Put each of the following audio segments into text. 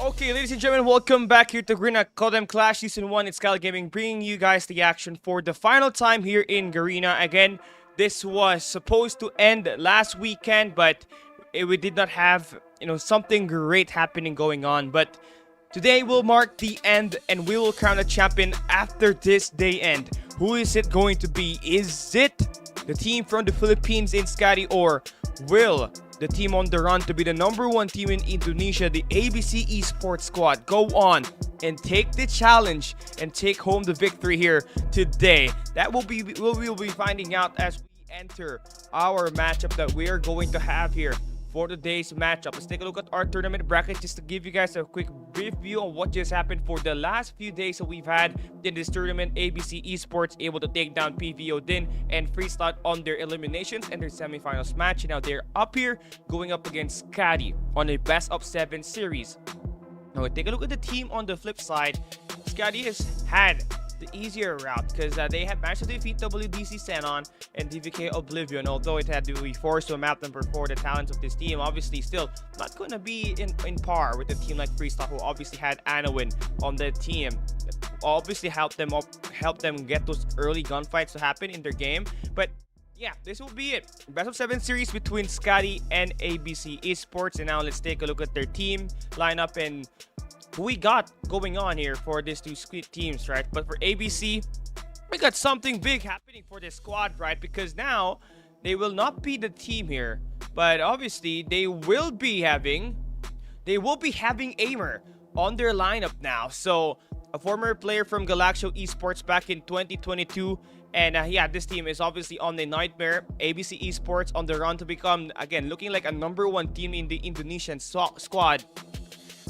Okay, ladies and gentlemen, welcome back here to Garena Clash S1. It's SKADI Gaming bringing you guys the action for the final time here in Garena. Again, this was supposed to end last weekend, but we did not have, something great happening going on. But today will mark the end, and we will crown a champion after this day end. Who is it going to be? Is it the team from the Philippines in SKADI, or will the team on the run to be the #1 team in Indonesia, the ABC Esports squad, go on and take the challenge and take home the victory here today? That will be we'll be finding out as we enter our matchup that we are going to have here for today's matchup. Let's take a look at our tournament bracket just to give you guys a quick brief view on what just happened for the last few days that we've had in this tournament. ABC Esports able to take down PVO Din and Freestyle on their eliminations and their semifinals match. Now they're up here going up against SKADI on a best of 7 series. Now take a look at the team on the flip side. SKADI has had the easier route because they have managed to defeat WDC Xenon and DVK Oblivion, although it had to be forced to map them for the talents of this team. Obviously still not going to be in par with a team like Freestyle, who obviously had Anowin on the team. Obviously help them get those early gunfights to happen in their game. But yeah, this will be it. Best of 7 series between SKADI and ABC Esports. And now let's take a look at their team lineup and who we got going on here for these two teams, right? But for ABC, we got something big happening for this squad, right? Because now they will not be the team here, but obviously they will be having Aimer on their lineup now. So a former player from Galaxio Esports back in 2022. And yeah, this team is obviously on the nightmare. ABC Esports on the run to become, again, looking like a #1 team in the Indonesian squad.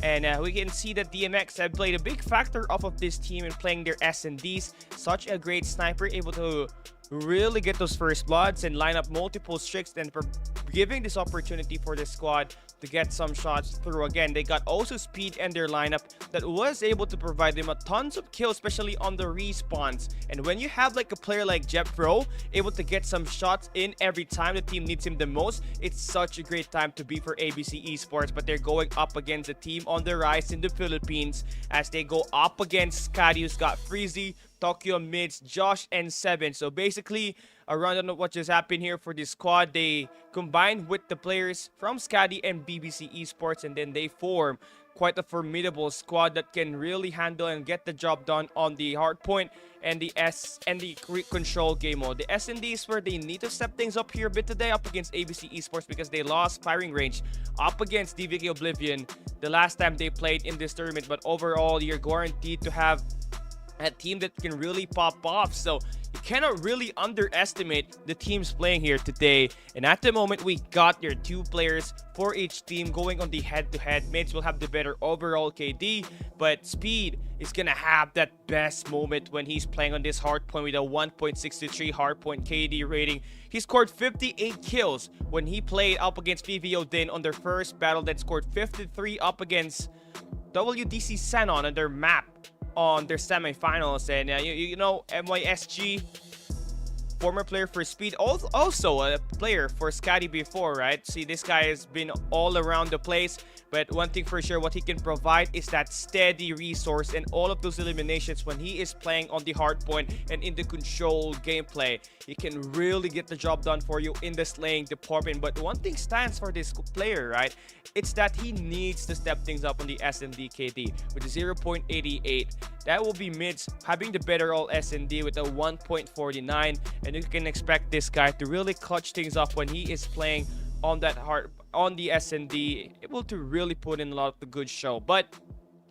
And we can see that DMX have played a big factor off of this team in playing their S&Ds. Such a great sniper, able to really get those first bloods and line up multiple streaks, and for giving this opportunity for the squad to get some shots through. Again, they got also speed in their lineup that was able to provide them a tons of kills, especially on the respawns. And when you have like a player like Jeffro able to get some shots in every time the team needs him the most, it's such a great time to be for ABC Esports. But they're going up against a team on the rise in the Philippines as they go up against SKADI, who's got Freezy, Tokyo Mids, Josh, and Seven. So basically, a rundown of what just happened here for this squad. They combined with the players from SKADI and BBC Esports, and then they form quite a formidable squad that can really handle and get the job done on the hardpoint and the control game mode. The S&D is where they need to step things up here a bit today up against ABC Esports, because they lost firing range up against DVK Oblivion the last time they played in this tournament. But overall, you're guaranteed to have a team that can really pop off. So you cannot really underestimate the teams playing here today. And at the moment, we got your 2 players for each team going on the head-to-head. Mids will have the better overall KD, but Speed is gonna have that best moment when he's playing on this hardpoint with a 1.63 hardpoint KD rating. He scored 58 kills when he played up against PVO Din on their first battle, then scored 53 up against WDC Xenon on their map on their semifinals. And MYSG, former player for Speed, also a player for SKADI before, right? See, this guy has been all around the place, but one thing for sure, what he can provide is that steady resource and all of those eliminations when he is playing on the hardpoint and in the control gameplay. He can really get the job done for you in the slaying department. But one thing stands for this player, right? It's that he needs to step things up on the S&D KD with a 0.88. That will be Mids having the better all S&D with a 1.49, and you can expect this guy to really clutch things up when he is playing on the S&D, able to really put in a lot of the good show. But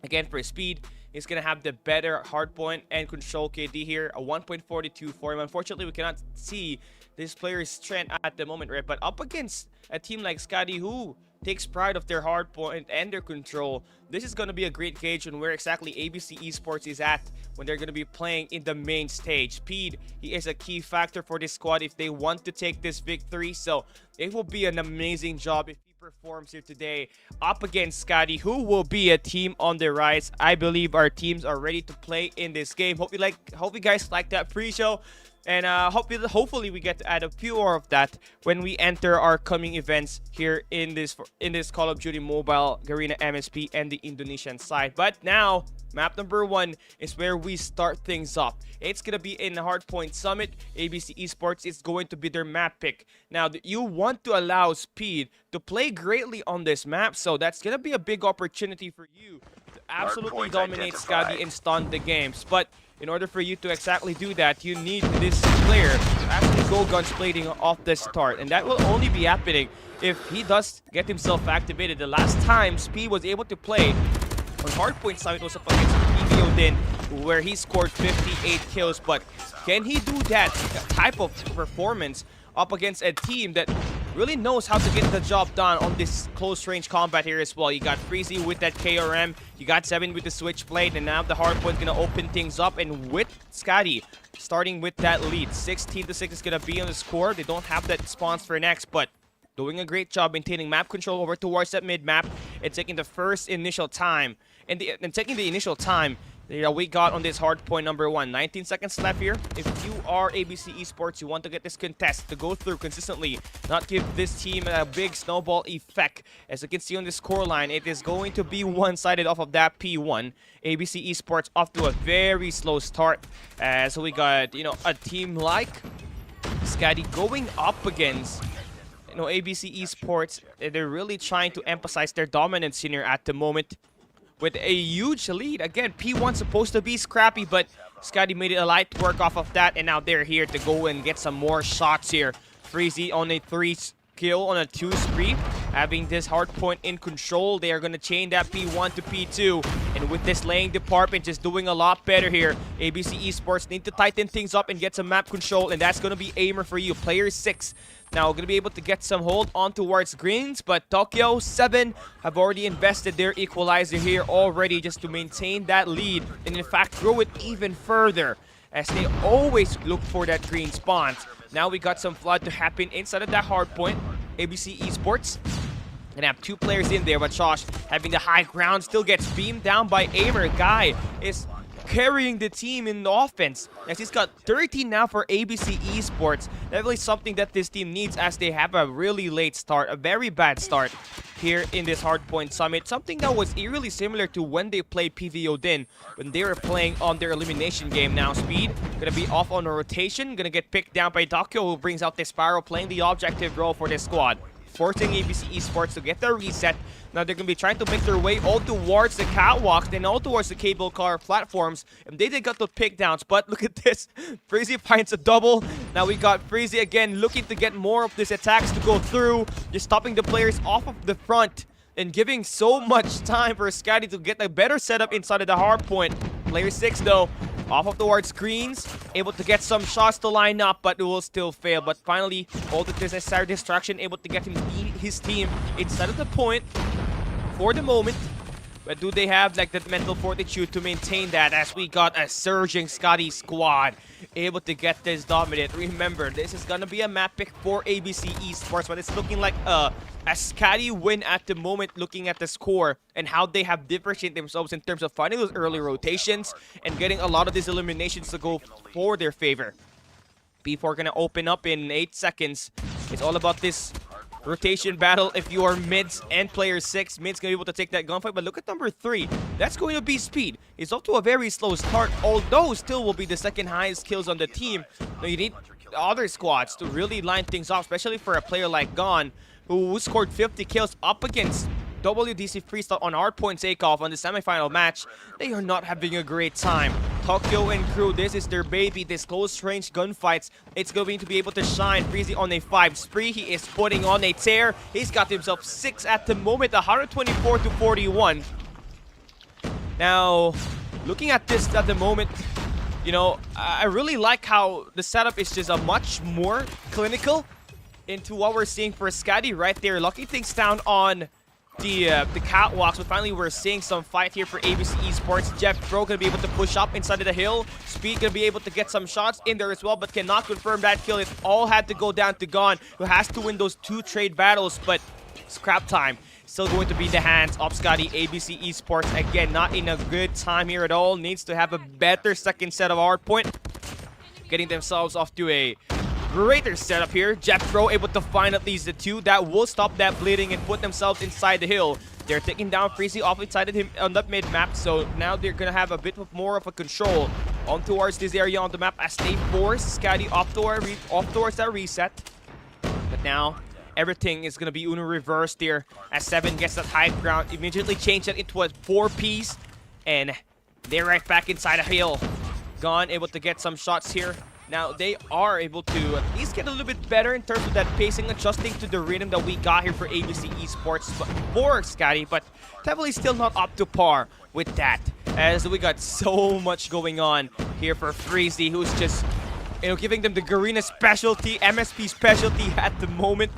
again, for Speed, he's gonna have the better hardpoint and control KD here, a 1.42 for him. Unfortunately, we cannot see this player's strength at the moment, right? But up against a team like SKADI, who takes pride of their hardpoint and their control, this is going to be a great gauge on where exactly ABC Esports is at when they're going to be playing in the main stage. Speed, he is a key factor for this squad if they want to take this victory. So it will be an amazing job if he performs here today up against SKADI, who will be a team on the rise. I believe our teams are ready to play in this game. Hope you guys like that pre-show. And hopefully we get to add a few more of that when we enter our coming events here in this Call of Duty Mobile, Garena MSP, and the Indonesian side. But now, map number 1 is where we start things up. It's gonna be in Hardpoint Summit. ABC Esports is going to be their map pick. Now, you want to allow Speed to play greatly on this map, so that's gonna be a big opportunity for you to absolutely dominate SKADI and stun the games. But in order for you to exactly do that, you need this player to actually go guns blazing off the start. And that will only be happening if he does get himself activated. The last time Speed was able to play on Hardpoint Summit was up against PVO Din, where he scored 58 kills. But can he do that type of performance up against a team that really knows how to get the job done on this close-range combat here as well? You got Freezy with that KRM, you got 7 with the Switchblade, and now the Hardpoint gonna open things up. And with SKADI starting with that lead, 16-6 is gonna be on the score. They don't have that spawns for next, but doing a great job maintaining map control over towards that mid-map and taking the first initial time. And taking the initial time we got on this hard point number 1. 19 seconds left here. If you are ABC Esports, you want to get this contest to go through consistently, not give this team a big snowball effect. As you can see on the scoreline, it is going to be one-sided off of that P1. ABC Esports off to a very slow start. So we got, a team like SKADI going up against ABC Esports. They're really trying to emphasize their dominance here at the moment with a huge lead. Again, P1 supposed to be scrappy, but SKADI made it a light work off of that, and now they're here to go and get some more shots here. Freezy on a 3 kill on a 2 spree, having this hard point in control. They are going to chain that P1 to P2, and with this laying department just doing a lot better here, ABC Esports need to tighten things up and get some map control, and that's going to be Aimer for you. Player 6 now going to be able to get some hold on towards greens, but Tokyo 7 have already invested their equalizer here already just to maintain that lead, and in fact grow it even further as they always look for that green spawn. Now we got some flood to happen inside of that hard point. ABC Esports gonna have 2 players in there, but Josh having the high ground still gets beamed down by Aimer. Guy is carrying the team in the offense as he's got 13 now for ABC Esports. That's really something that this team needs as they have a really late start, a very bad start here in this Hardpoint Summit. Something that was eerily similar to when they played PVO Din, when they were playing on their elimination game. Now Speed gonna be off on a rotation, gonna get picked down by Tokyo, who brings out the Sparrow playing the objective role for this squad, forcing ABC Esports to get their reset. Now they're going to be trying to make their way all towards the catwalks and all towards the cable car platforms. And they did got the pickdowns, but look at this. Freezy finds a double. Now we got Freezy again looking to get more of these attacks to go through, just stopping the players off of the front and giving so much time for SKADI to get a better setup inside of the hard point. Player 6 though, off of towards screens, able to get some shots to line up, but it will still fail. But finally, all the necessary distraction, able to get his team inside of the point for the moment. But do they have like that mental fortitude to maintain that, as we got a surging SKADI squad able to get this dominant? Remember, this is gonna be a map pick for ABC Esports, but it's looking like a SKADI win at the moment, looking at the score and how they have differentiated themselves in terms of finding those early rotations and getting a lot of these eliminations to go for their favor. P4 gonna open up in 8 seconds. It's all about this rotation battle. If you are mids and player 6, mid's gonna be able to take that gunfight. But look at number 3. That's going to be Speed. He's off to a very slow start, although still will be the second highest kills on the team. Now you need other squads to really line things off, especially for a player like Gon, who scored 50 kills up against WDC Freestyle on Hardpoint Takeoff on the semifinal match. They are not having a great time. Tokyo and crew, this is their baby, this close-range gunfights. It's going to be able to shine. Freezy on a 5 spree. He is putting on a tear. He's got himself 6 at the moment, 124 to 41. Now, looking at this at the moment, I really like how the setup is just a much more clinical into what we're seeing for SKADI right there. Locking things down on the catwalks, but finally we're seeing some fight here for ABC Esports. Jeff Pro gonna be able to push up inside of the hill. Speed gonna be able to get some shots in there as well, but cannot confirm that kill. It all had to go down to Gon, who has to win those 2 trade battles, but scrap time still going to be the hands of SKADI. ABC Esports again not in a good time here at all. Needs to have a better second set of hard point. getting themselves off to a greater setup here. Jeffro able to find at least the 2 that will stop that bleeding and put themselves inside the hill. They're taking down Freezy off inside of him on the mid map, so now they're gonna have a bit more of a control on towards this area on the map as they force SKADI off towards that reset. But now everything is gonna be Uno reversed here as 7 gets that high ground, immediately change that into a 4-piece, and they're right back inside a hill. Gone, able to get some shots here. Now they are able to at least get a little bit better in terms of that pacing, adjusting to the rhythm that we got here for ABC Esports for SKADI, but definitely still not up to par with that, as we got so much going on here for Freezy, who's just, you know, giving them the Garena specialty, MSP specialty at the moment.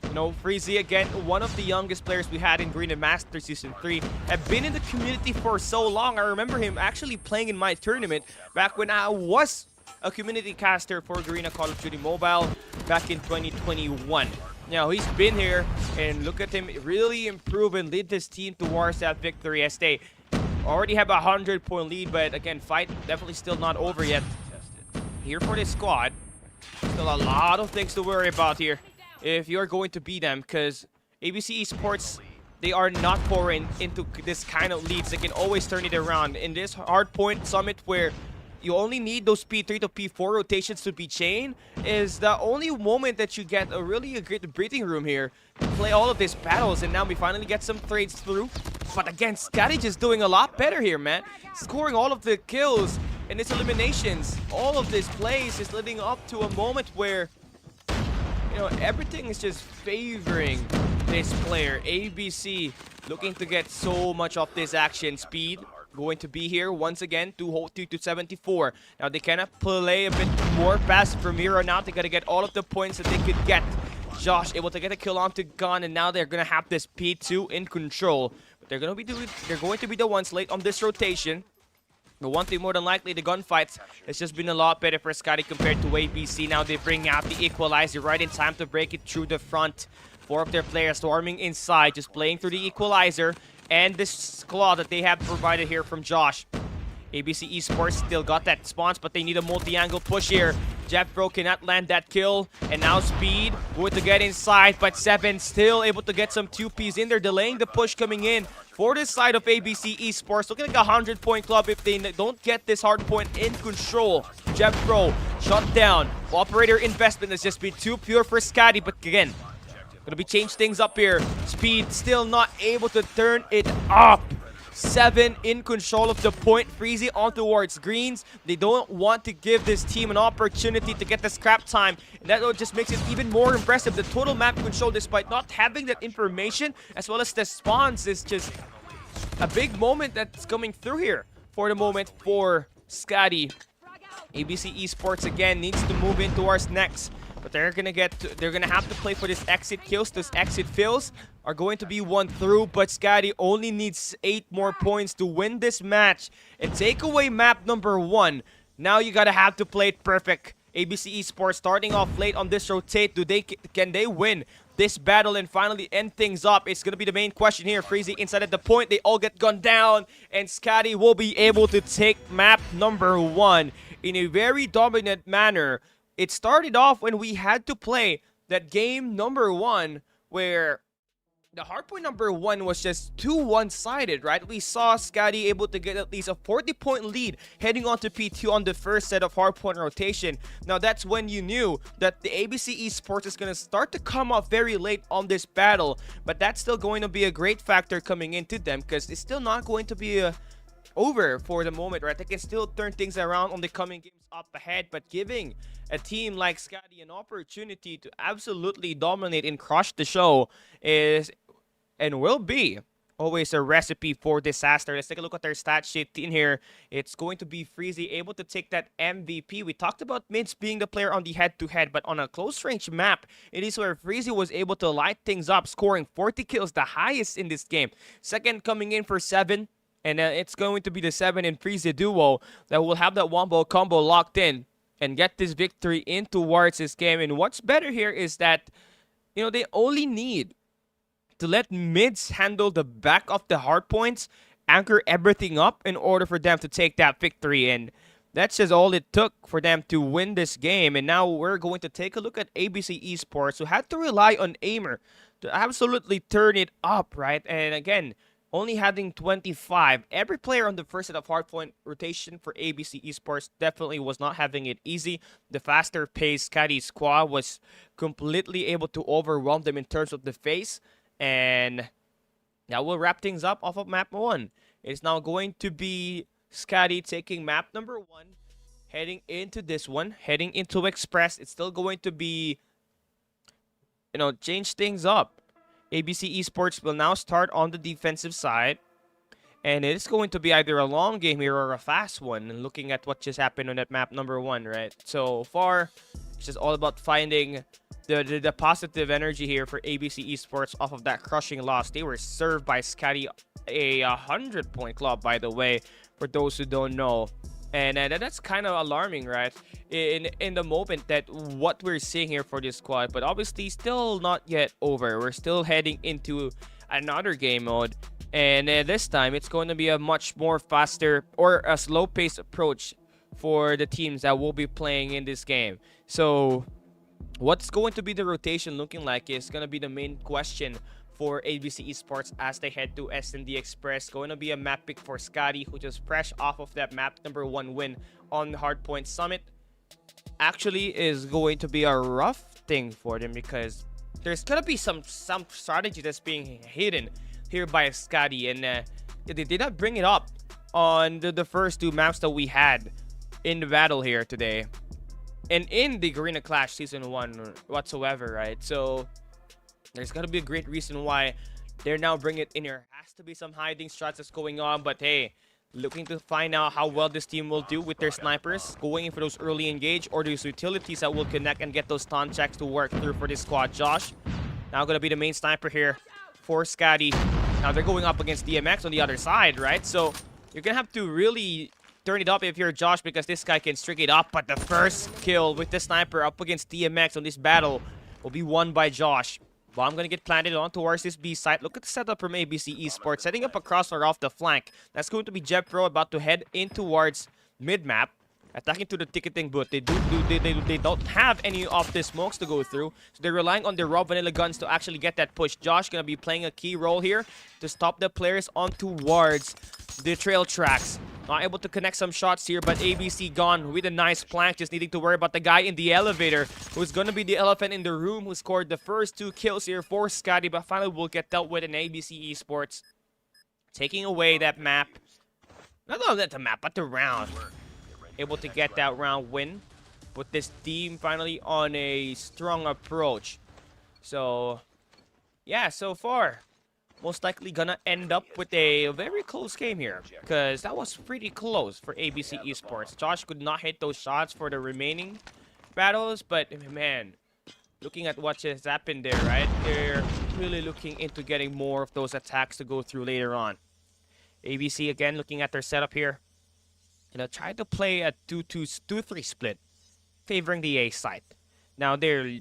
You know, Freezy, again, one of the youngest players we had in Garena Master Season 3, have been in the community for so long. I remember him actually playing in my tournament back when I was a community caster for Garena Call of Duty Mobile back in 2021. Now, he's been here, and look at him really improve and lead this team towards that victory as they already have a 100-point lead, but again, fight definitely still not over yet. Here for this squad, still a lot of things to worry about here if you're going to beat them, because ABC Esports, they are not pouring into this kind of leads. They can always turn it around. In this hardpoint summit where you only need those P3 to P4 rotations to be chained, is the only moment that you get a really great breathing room here to play all of these battles, and now we finally get some trades through. But again, SKADI just doing a lot better here, man. Scoring all of the kills and its eliminations. All of this plays is leading up to a moment where, you know, everything is just favoring this player. ABC looking to get so much of this action. Speed going to be here once again, 2-74. Now they cannot play a bit more fast from here on out. They gotta get all of the points that they could get. Josh able to get a kill onto Gun, and now they're gonna have this P2 in control. But they're going to be the ones late on this rotation. The one thing more than likely, the gunfights has just been a lot better for SKADI compared to ABC. Now they bring out the equalizer right in time to break it through the front. 4 of their players storming inside, just playing through the equalizer and this claw that they have provided here from Josh. ABC Esports still got that spawns, but they need a multi-angle push here. Jeffro cannot land that kill, and now Speed going to get inside, but 7 still able to get some 2Ps in there, delaying the push coming in for this side of ABC Esports. Looking like a 100-point club if they don't get this hard point in control. Jeffro shut down. Operator investment has just been too pure for SKADI, but again, gonna be change things up here. Speed still not able to turn it up. 7 in control of the point. Freezy on towards greens. They don't want to give this team an opportunity to get the scrap time, and that just makes it even more impressive. The total map control, despite not having that information as well as the spawns, is just a big moment that's coming through here for the moment for SKADI. ABC Esports again needs to move in towards next, but they're gonna have to play for this exit kills. This exit fills are going to be won through, but SKADI only needs 8 more points to win this match and take away map number 1. Now you gotta have to play it perfect. ABC Esports starting off late on this rotate. Can they win this battle and finally end things up? It's gonna be the main question here. Freezy inside at the point, they all get gunned down, and SKADI will be able to take map number 1 in a very dominant manner. It started off when we had to play that game number 1 where the hardpoint number 1 was just too one-sided, right? We saw SKADI able to get at least a 40-point lead heading on to P2 on the first set of hardpoint rotation. Now that's when you knew that the ABC Esports is going to start to come up very late on this battle, but that's still going to be a great factor coming into them because it's still not going to be over for the moment, right? They can still turn things around on the coming games up ahead, but giving a team like SKADI an opportunity to absolutely dominate and crush the show is and will be always a recipe for disaster. Let's take a look at their stat sheet in here. It's going to be Freezy able to take that MVP. We talked about Mids being the player on the head-to-head, but on a close-range map, it is where Freezy was able to light things up, scoring 40 kills, the highest in this game. Second coming in for 7. And it's going to be the 7 and Freezy duo that will have that wombo combo locked in and get this victory in towards this game. And what's better here is that, you know, they only need to let mids handle the back of the hard points, anchor everything up in order for them to take that victory. And That's just all it took for them to win this game. And now we're going to take a look at ABC Esports, who had to rely on Aimer to absolutely turn it up, right? And again, only having 25. Every player on the first set of hardpoint rotation for ABC Esports definitely was not having it easy. The faster paced SKADI squad was completely able to overwhelm them in terms of the face. And that will wrap things up off of map 1. It's now going to be SKADI taking map number 1, heading into this one, heading into Express. It's still going to be, change things up. ABC Esports will now start on the defensive side. And it's going to be either a long game here or a fast one. And looking at what just happened on that map number 1, right? So far, it's just all about finding the positive energy here for ABC Esports off of that crushing loss. They were served by SKADI, a 100-point club, by the way, for those who don't know. And that's kind of alarming, right? In the moment that what we're seeing here for this squad. But obviously, still not yet over. We're still heading into another game mode. And this time, it's going to be a much more faster or a slow-paced approach for the teams that will be playing in this game. So what's going to be the rotation looking like is going to be the main question for ABC Esports as they head to S&D Express. Going to be a map pick for SKADI, who just fresh off of that map number 1 win on the Hardpoint Summit. Actually is going to be a rough thing for them because there's going to be some strategy that's being hidden here by SKADI, and they did not bring it up on the first 2 maps that we had in the battle here today and in the Garena Clash Season 1 whatsoever, right? So there's going to be a great reason why they're now bringing it in here. Has to be some hiding strats that's going on, but hey, looking to find out how well this team will do with their snipers, going in for those early engage or those utilities that will connect and get those stun checks to work through for this squad. Josh, now going to be the main sniper here for SKADI. Now they're going up against DMX on the other side, right? So you're going to have to really turn it up if you're Josh, because this guy can string it up. But the first kill with the sniper up against DMX on this battle will be won by Josh. Bomb going to get planted on towards this B site. Look at the setup from ABC Esports. Setting up a crossfire off the flank. That's going to be Jebpro about to head in towards mid-map. Attacking to the ticketing booth. They don't have any of the smokes to go through. So they're relying on their raw vanilla guns to actually get that push. Josh going to be playing a key role here to stop the players on towards the trail tracks. Not able to connect some shots here, but ABC gone with a nice plank. Just needing to worry about the guy in the elevator, who's going to be the elephant in the room, who scored the first 2 kills here for SKADI, but finally will get dealt with in ABC Esports. Taking away that map. Not only the map, but the round. Able to get that round win. Put this team finally on a strong approach. So, yeah, so far, most likely gonna end up with a very close game here, because that was pretty close for ABC Esports. Josh could not hit those shots for the remaining battles, but man, looking at what just happened there, right? They're really looking into getting more of those attacks to go through later on. ABC again looking at their setup here. Try to play a 2-3 split, favoring the A site. Now they're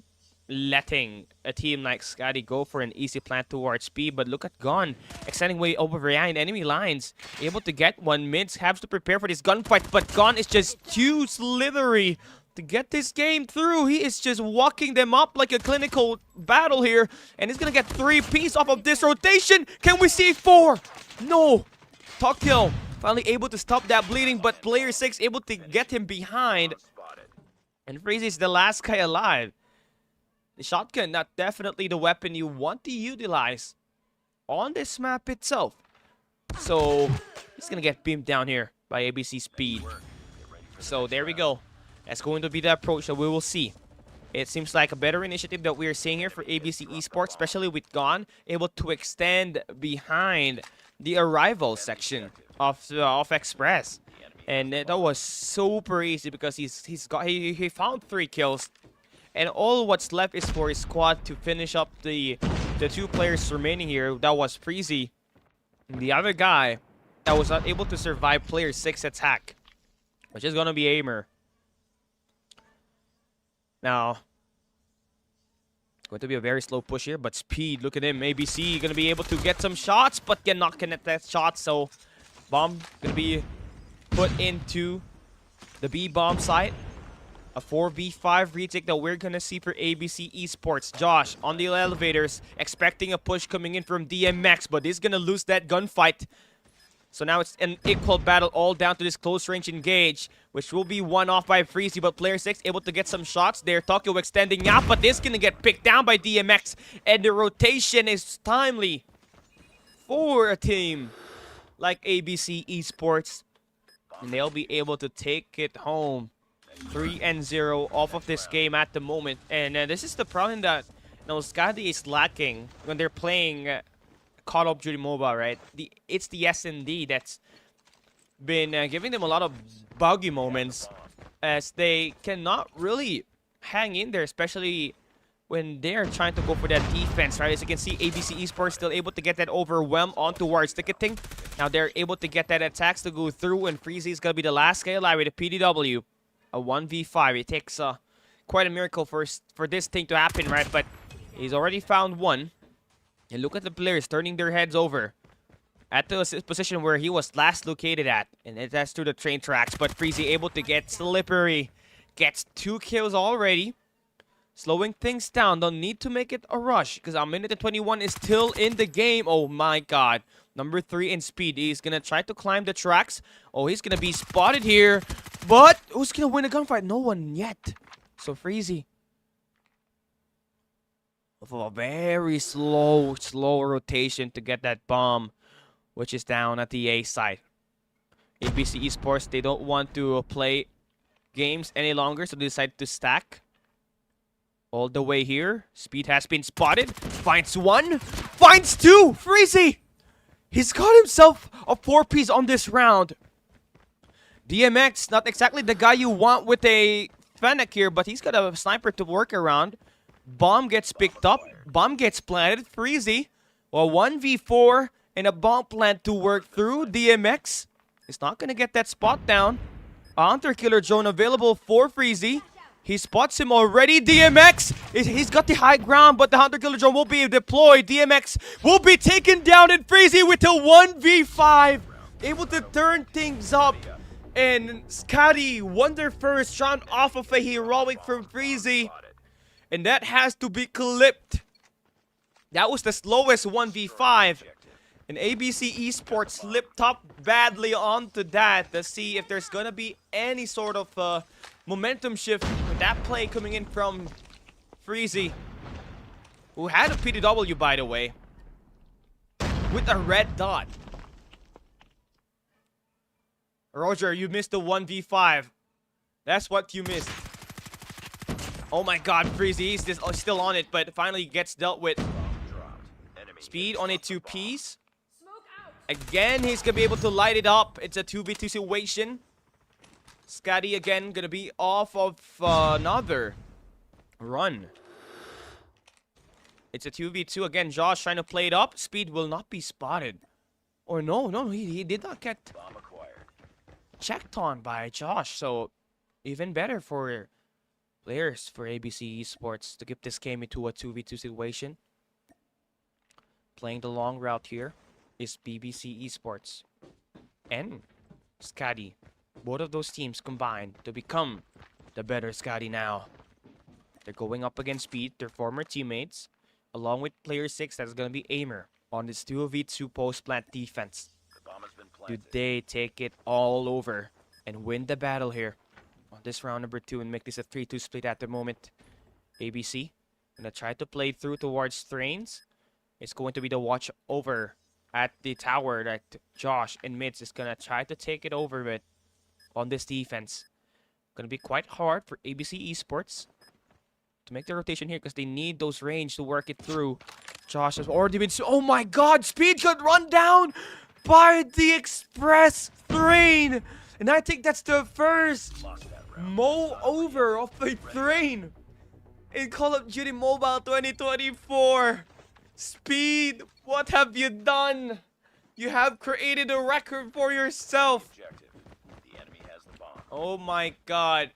letting a team like SKADI go for an easy plant towards B, but look at Gon extending way over behind enemy lines, able to get one. Mids has to prepare for this gunfight, but Gon is just too slithery to get this game through. He is just walking them up like a clinical battle here, and he's gonna get 3 pieces off of this rotation. Can we see 4? No. Talk kill. Finally able to stop that bleeding, but player 6 able to get him behind. And Freezy is the last guy alive. The shotgun, not definitely the weapon you want to utilize on this map itself. So, he's going to get beamed down here by ABC Speed. So, there we go. That's going to be the approach that we will see. It seems like a better initiative that we are seeing here for ABC Esports, especially with Gon able to extend behind the arrival section of Express. And that was super easy because he found 3 kills. And all what's left is for his squad to finish up the 2 players remaining here. That was Freezy. And the other guy that was not able to survive player 6 attack, which is going to be Aimer. Now, going to be a very slow push here, but Speed, look at him. ABC going to be able to get some shots, but cannot connect that shot. So, bomb going to be put into the B bomb site. A 4v5 retake that we're gonna see for ABC Esports. Josh on the elevators, expecting a push coming in from DMX, but he's gonna lose that gunfight. So now it's an equal battle all down to this close range engage, which will be won off by Freezy, but player 6 able to get some shots there. Tokyo extending out, but this gonna get picked down by DMX, and the rotation is timely for a team like ABC Esports, and they'll be able to take it home 3-0 off of this game at the moment. And this is the problem that SKADI is lacking when they're playing Call of Duty Mobile, right? It's the S&D that's been giving them a lot of buggy moments, as they cannot really hang in there, especially when they're trying to go for that defense, right? As you can see, ABC Esports still able to get that overwhelm on towards ticketing. Now they're able to get that attacks to go through, and Freezy is going to be the last guy alive with a PDW. A 1v5. It takes quite a miracle for this thing to happen, right? But he's already found one. And look at the players turning their heads over at the position where he was last located at. And that's through the train tracks. But Freezy able to get slippery. Gets 2 kills already. Slowing things down. Don't need to make it a rush, because a minute and 21 is still in the game. Oh my god. Number 3 in speed. He's going to try to climb the tracks. Oh, he's going to be spotted here. But who's going to win a gunfight? No one yet. So Freezy, with a very slow rotation to get that bomb, which is down at the A side. ABC Esports, they don't want to play games any longer, so they decide to stack all the way here. Speed has been spotted. Finds 1. Finds 2. Freezy! He's got himself a 4-piece on this round. DMX, not exactly the guy you want with a Fennec here, but he's got a sniper to work around. Bomb gets picked up. Bomb gets planted. Freezy, well, 1v4 and a bomb plant to work through. DMX is not going to get that spot down. A Hunter Killer drone available for Freezy. He spots him already. DMX, he's got the high ground, but the Hunter Killer drone will be deployed. DMX will be taken down, and Freezy with a 1v5. Able to turn things up. And SKADI won their first round off of a heroic from Freezy. And that has to be clipped. That was the slowest 1v5. And ABC Esports slipped up badly onto that to see if there's going to be any sort of momentum shift with that play coming in from Freezy, who had a PDW, by the way, with a red dot. Roger, you missed the 1v5. That's what you missed. Oh my god, Freezy, he's still on it, but finally gets dealt with. Speed on a 2-piece. Again, he's going to be able to light it up. It's a 2v2 situation. SKADI again going to be off of another run. It's a 2v2 again. Josh trying to play it up. Speed will not be spotted. Or no, he did not get checked on by Josh. So even better for players for ABC Esports to keep this game into a 2v2 situation. Playing the long route here is BBC Esports and SKADI. Both of those teams combined to become the better SKADI now. They're going up against Speed, their former teammates, along with player 6 that's going to be Aimer on this 2v2 post-plant defense. Do they take it all over and win the battle here on this round number 2 and make this a 3-2 split at the moment? ABC gonna try to play through towards trains. It's going to be the watch over at the tower that Josh and Mids is gonna try to take it over with on this defense. Gonna be quite hard for ABC Esports to make the rotation here because they need those range to work it through. Josh has already been... Oh my god! Speed got run down by the express train! And I think that's the first mow over of a train in Call of Duty Mobile 2024. Speed, what have you done? You have created a record for yourself. Oh my god.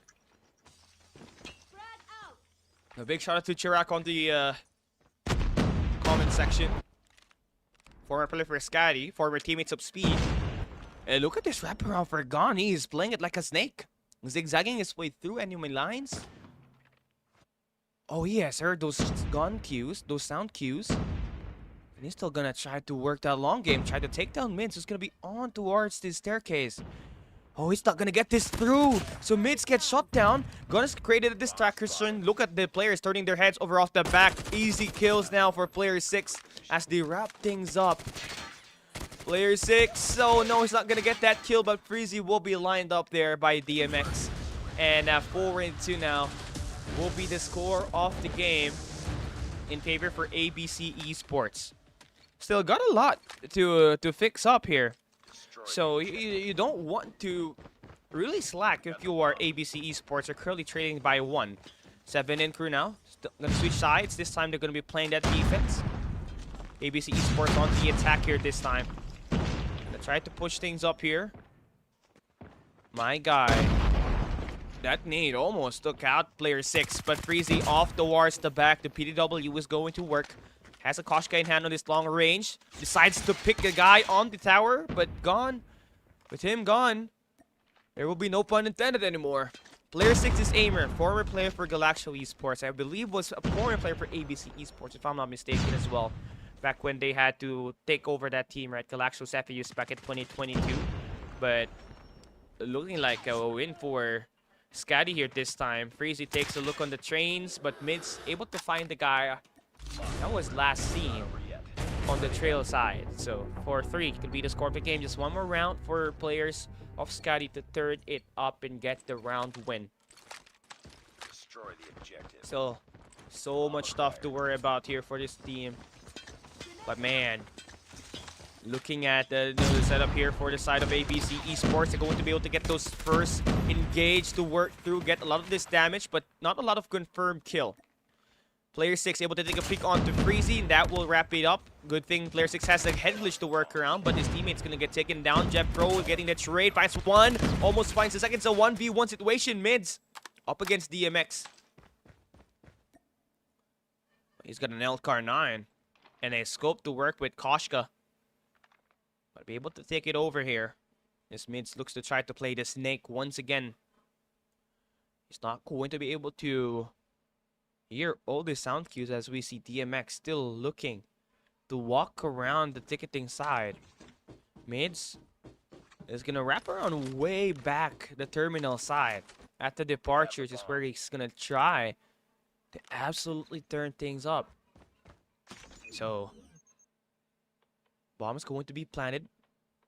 A big shout out to Chirac on the comment section. Former player for SKADI, former teammates of Speed. And look at this wraparound for Gon. He's playing it like a snake. Zigzagging his way through enemy lines. Oh, he has heard those gun cues, those sound cues. And he's still gonna try to work that long game, try to take down Mids, who's gonna be on towards this staircase. Oh, he's not gonna get this through. So Mids gets shot down. Gunna's created a distraction. Look at the players turning their heads over off the back. Easy kills now for player 6 as they wrap things up. Player 6, oh no, he's not gonna get that kill, but Freezy will be lined up there by DMX. And 4-2 now will be the score of the game in favor for ABC Esports. Still got a lot to fix up here. So you don't want to really slack if you are ABC Esports. Are currently trading by 1. 7 in crew now. Still gonna switch sides. This time they're gonna be playing that defense. ABC Esports on the attack here this time. Gonna try to push things up here. My guy. That nade almost took out player 6, but Freezy off towards the back. The PDW is going to work. Has a Koshka in hand on this long range. Decides to pick a guy on the tower, but gone. With him gone, there will be no pun intended anymore. Player 6 is Aimer, former player for Galaxio Esports. I believe was a former player for ABC Esports, if I'm not mistaken as well. Back when they had to take over that team, right? Galaxio Cepheius back in 2022. But looking like a win for SKADI here this time. Freezy takes a look on the trains, but Mid's able to find the guy that was last seen on the trail side. So 4-3 could be the score of the game. Just one more round for players of SKADI to third it up and get the round win. Destroy the objective. So much stuff to worry about here for this team. But man, looking at the setup here for the side of ABC Esports, they're going to be able to get those first engage to work through, get a lot of this damage, but not a lot of confirmed kill. Player 6 able to take a peek onto Freezy, and that will wrap it up. Good thing Player 6 has a head glitch to work around, but his teammate's gonna get taken down. Jeff Pro getting the trade, finds one, almost finds the second. It's a 1v1 situation. Mids up against DMX. He's got an Elcar 9 and a scope to work with Koshka. But be able to take it over here. This Mids looks to try to play the snake once again. He's not going to be able to hear all the sound cues as we see DMX still looking to walk around the ticketing side. Mids is gonna wrap around way back the terminal side. At the departures is where he's gonna try to absolutely turn things up. So bomb is going to be planted.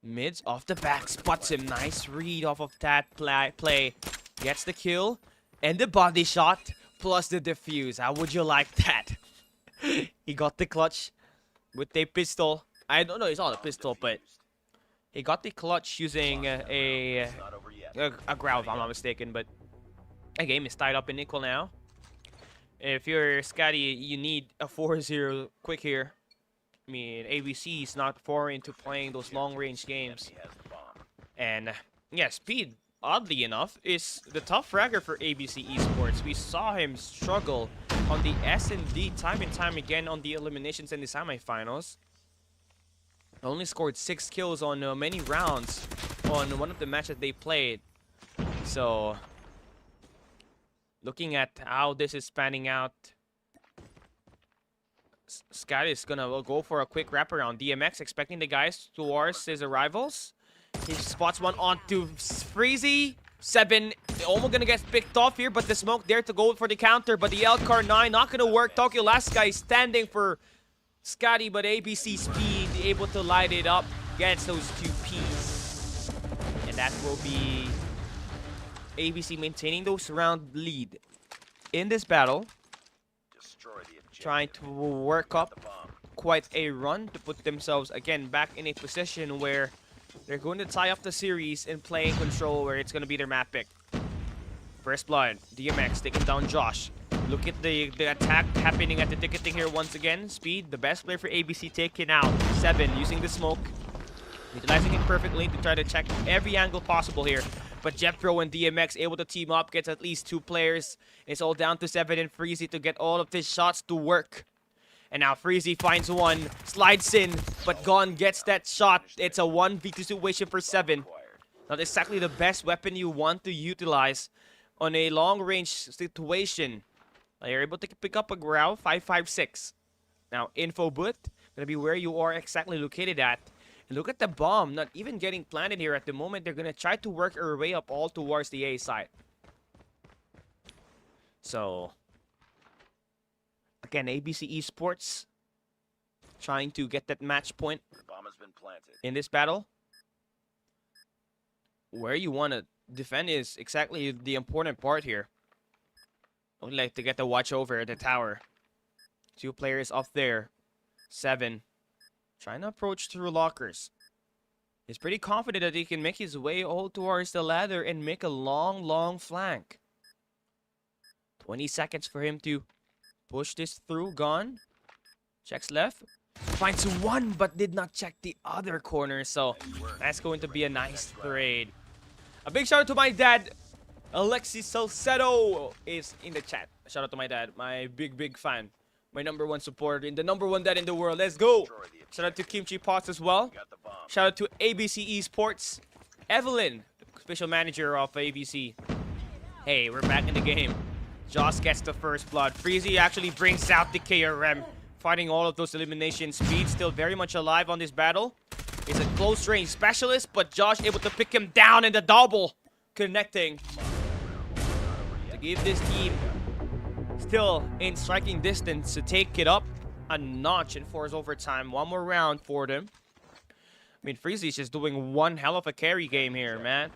Mids off the back, spots him. Nice read off of that play. Gets the kill and the body shot plus the defuse. How would you like that? He got the clutch with a pistol. I don't know, it's not a pistol, but he got the clutch using a growl, if I'm not mistaken. But the game is tied up in equal now. If you're SKADI, you need a 4-0 quick here. I mean, ABC is not foreign into playing those long-range games. And yeah, Speed, oddly enough, is the tough fragger for ABC Esports. We saw him struggle on the S&D time and time again on the eliminations and the semifinals. Only scored 6 kills on many rounds on one of the matches they played. So, looking at how this is panning out, SKADI is gonna go for a quick wraparound. DMX expecting the guys towards his arrivals. He spots one onto Freezy. 7 almost gonna get picked off here, but the smoke there to go for the counter. But the Elcar 9 not gonna work. Tokyo last guy standing for SKADI, but ABC Speed able to light it up against those 2 Ps. And that will be ABC maintaining those round lead in this battle. Trying to work up quite a run to put themselves again back in a position where they're going to tie up the series and playing control where it's going to be their map pick. First blood, DMX taking down Josh. Look at the attack happening at the ticketing here once again. Speed, the best player for ABC, taken out. 7 using the smoke. Utilizing it perfectly to try to check every angle possible here. But Jeffro and DMX able to team up, gets at least 2 players. It's all down to 7 and Freezy to get all of his shots to work. And now Freezy finds one, slides in, but Gon gets that shot. It's a 1v2 situation for 7. Not exactly the best weapon you want to utilize on a long-range situation. You're able to pick up a Grau 5.56. Now, info booth, gonna be where you are exactly located at. And look at the bomb, not even getting planted here at the moment. They're gonna try to work their way up all towards the A side. So, again, ABC Esports trying to get that match point The bomb has been planted. in this battle. Where you want to defend is exactly the important part here. Would like to get the watch over the tower. 2 players up there. 7. Trying to approach through lockers. He's pretty confident that he can make his way all towards the ladder and make a long flank. 20 seconds for him to push this through. Gone. Checks left. Finds one, but did not check the other corner. So that's going to be a nice trade. A big shout out to my dad. Alexis Salcedo is in the chat. Shout out to my dad. My big fan. My #1 supporter in the #1 dad in the world. Let's go. Shout out to Kimchi Pots as well. Shout out to ABC Esports. Evelyn, official manager of ABC. Hey, we're back in the game. Joss gets the first blood. Freezy actually brings out the KRM. Fighting all of those elimination speeds. Still very much alive on this battle. He's a close range specialist, but Josh able to pick him down in the double. Connecting. To give this team still in striking distance to take it up a notch and force overtime. One more round for them. I mean, Freezy's just doing one hell of a carry game here, man.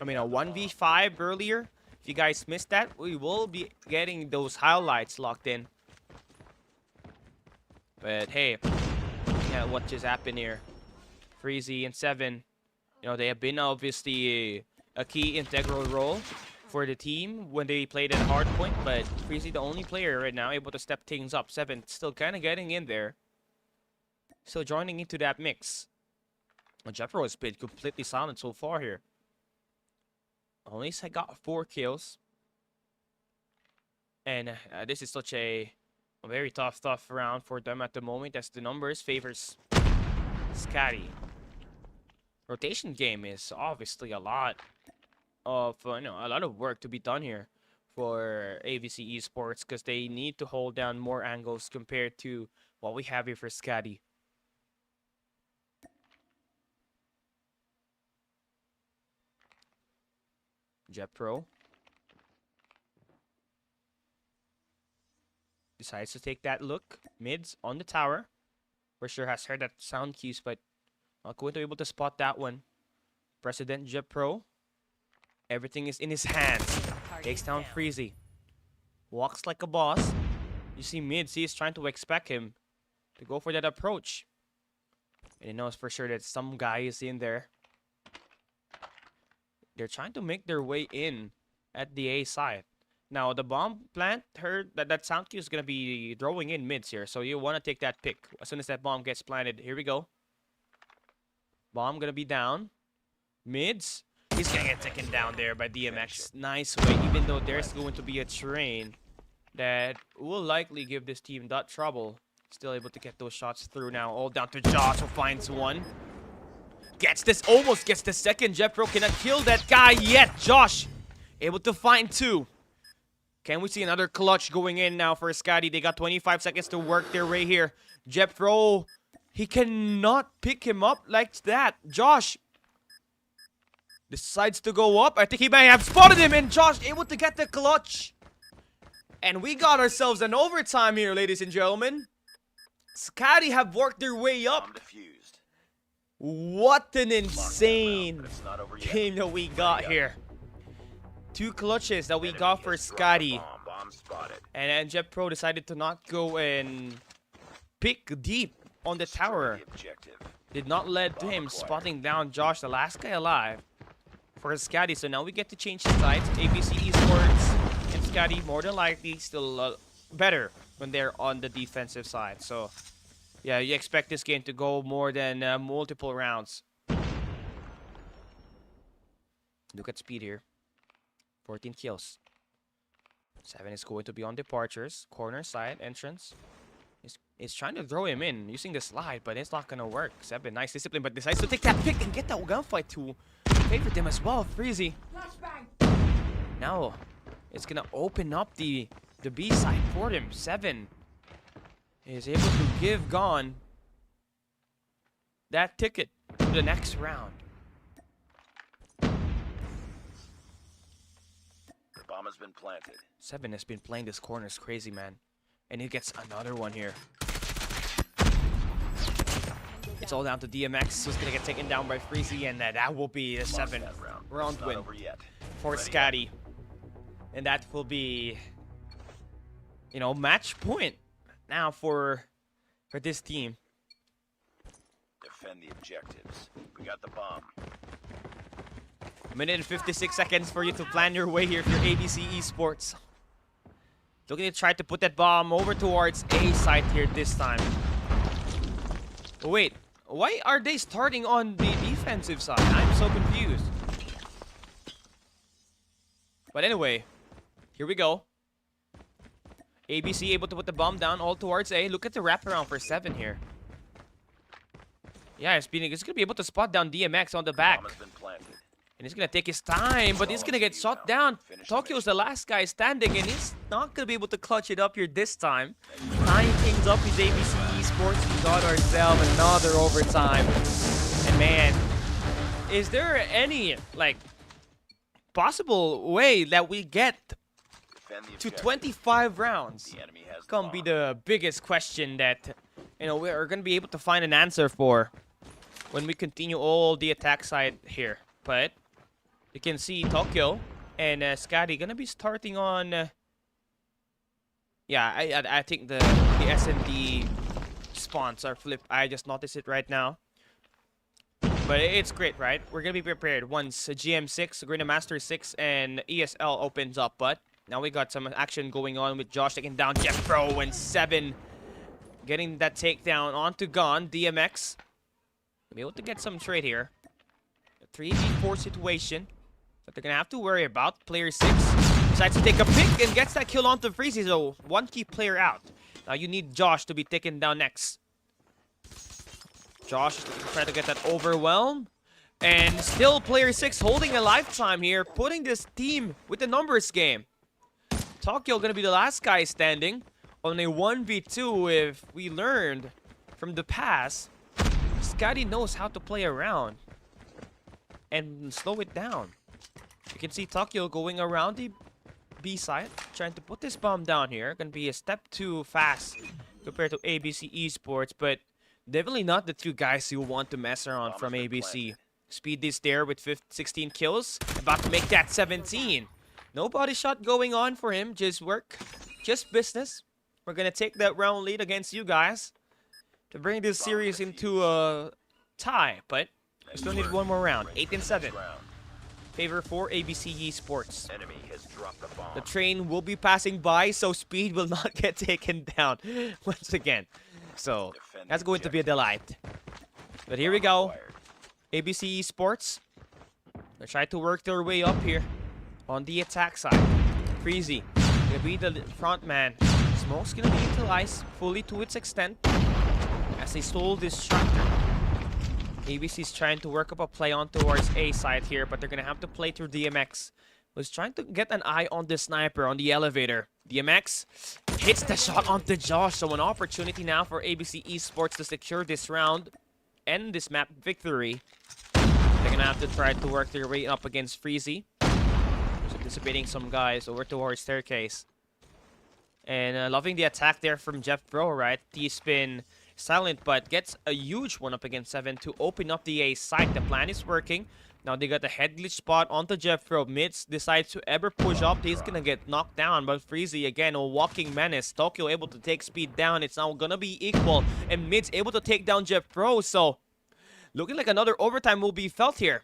I mean, a 1v5 earlier. If you guys missed that, we will be getting those highlights locked in. But hey, yeah, what just happened here? Freezy and 7, you know, they have been obviously a key integral role for the team when they played at hardpoint, but Freezy the only player right now able to step things up. 7 still kind of getting in there. Still joining into that mix. Jeffro has been completely silent so far here. Only got 4 kills. And this is such a very tough round for them at the moment as the numbers favors SKADI. Rotation game is obviously a lot of a lot of work to be done here for ABC Esports because they need to hold down more angles compared to what we have here for SKADI. Jet Pro decides to take that look. Mids on the tower. For sure has heard that sound cues, but not going to be able to spot that one. President Jet Pro. Everything is in his hands. Takes down Freezy. Walks like a boss. You see Mids, he is trying to expect him to go for that approach. And he knows for sure that some guy is in there. They're trying to make their way in at the A side. Now, the bomb plant, heard that sound cue is going to be throwing in mids here. So you want to take that pick as soon as that bomb gets planted. Here we go. Bomb going to be down. Mids. He's going to get taken down there by DMX. Nice way, even though there's going to be a train that will likely give this team that trouble. Still able to get those shots through now. All down to Josh, who finds one. Gets this, almost gets the second. Jeffro cannot kill that guy yet. Josh able to find 2. Can we see another clutch going in now for SKADI? They got 25 seconds to work their way here. Jeffro, he cannot pick him up like that. Josh decides to go up. I think he may have spotted him, and Josh able to get the clutch. And we got ourselves an overtime here, ladies and gentlemen. SKADI have worked their way up. What an insane game that we got here. 2 clutches that we got for SKADI. And then Jet Pro decided to not go and pick deep on the tower. Did not let him spotting down Josh, the last guy alive, for SKADI. So now we get to change sides. ABC Esports and SKADI more than likely still better when they're on the defensive side. So yeah, you expect this game to go more than multiple rounds. Look at speed here. 14 kills. 7 is going to be on departures. Corner side entrance. He's trying to throw him in using the slide, but it's not going to work. 7, nice discipline, but decides to take that pick and get that gunfight to favored them as well. Freezy. Now, it's gonna open up the B side for them. 7 is able to give Gone that ticket to the next round. The bomb has been planted. 7 has been playing this corner is crazy, man. And he gets another one here. It's all down to DMX, who's gonna get taken down by Freezy, and that will be a 7th round win for SKADI. And that will be, you know, match point now for this team. Defend the objectives. We got the bomb. A minute and 56 seconds for you to plan your way here if you're ABC Esports. Looking to try to put that bomb over towards A side here this time. Oh, wait, why are they starting on the defensive side? I'm so confused. But anyway, here we go. ABC able to put the bomb down all towards A. Look at the wraparound for 7 here. Yeah, it's gonna be able to spot down DMX on the back. Bomb has been planted. And he's gonna take his time, but he's gonna get shot down. Tokyo's the last guy standing, and he's not gonna be able to clutch it up here this time. Tying things up with ABC Esports. We got ourselves another overtime. And man, is there any like possible way that we get Defend the to objective. 25 rounds? The enemy has the Gonna be bomb. the biggest question that, you know, we're gonna be able to find an answer for when we continue all the attack side here. But you can see Tokyo and SKADI gonna be starting on. Yeah, I think the SMD spawns are flipped. I just noticed it right now. But it's great, right? We're gonna be prepared once GM6, Garena Master 6, and ESL opens up. But now we got some action going on with Josh taking down Jeff Pro and 7 getting that takedown onto Gone. DMX be able to get some trade here. A 3v4 situation that they're gonna have to worry about. Player 6 decides to take a pick and gets that kill onto Freezy, so 1 key player out. Now you need Josh to be taken down next. Josh is trying to get that overwhelm. And still player 6 holding a lifetime here, putting this team with the numbers game. Tokyo gonna be the last guy standing on a 1v2. If we learned from the past, SKADI knows how to play around and slow it down. You can see Tokyo going around the B side, trying to put this bomb down here. Gonna be a step too fast compared to ABC Esports, but definitely not the 2 guys you want to mess around from ABC. Speed is there with 16 kills, about to make that 17. No body shot going on for him, just work, just business. We're gonna take that round lead against you guys to bring this series into a tie, but we still need 1 more round. 8 and 7. Favor for ABC Esports. Enemy has dropped the bomb. The train will be passing by, so speed will not get taken down once again. So that's going to be a delight. But here we go. ABC Esports. They try to work their way up here on the attack side. Freezy gonna be the front man. Smoke's gonna be utilized fully to its extent as they stole this shot. ABC's trying to work up a play on towards A side here, but they're gonna have to play through DMX. Was trying to get an eye on the sniper on the elevator. DMX hits the shot onto Josh, so an opportunity now for ABC Esports to secure this round and this map victory. They're gonna have to try to work their way up against Freezy. Just anticipating some guys over towards staircase. And loving the attack there from Jeff Bro, right? He's been silent, but gets a huge one up against 7 to open up the A side. The plan is working. Now they got the head glitch spot onto Jeff Bro. Mids decides to ever push up. He's gonna get knocked down, but Freezy again, a walking menace. Tokyo able to take speed down. It's now gonna be equal, and Mids able to take down Jeff Bro. So looking like another overtime will be felt here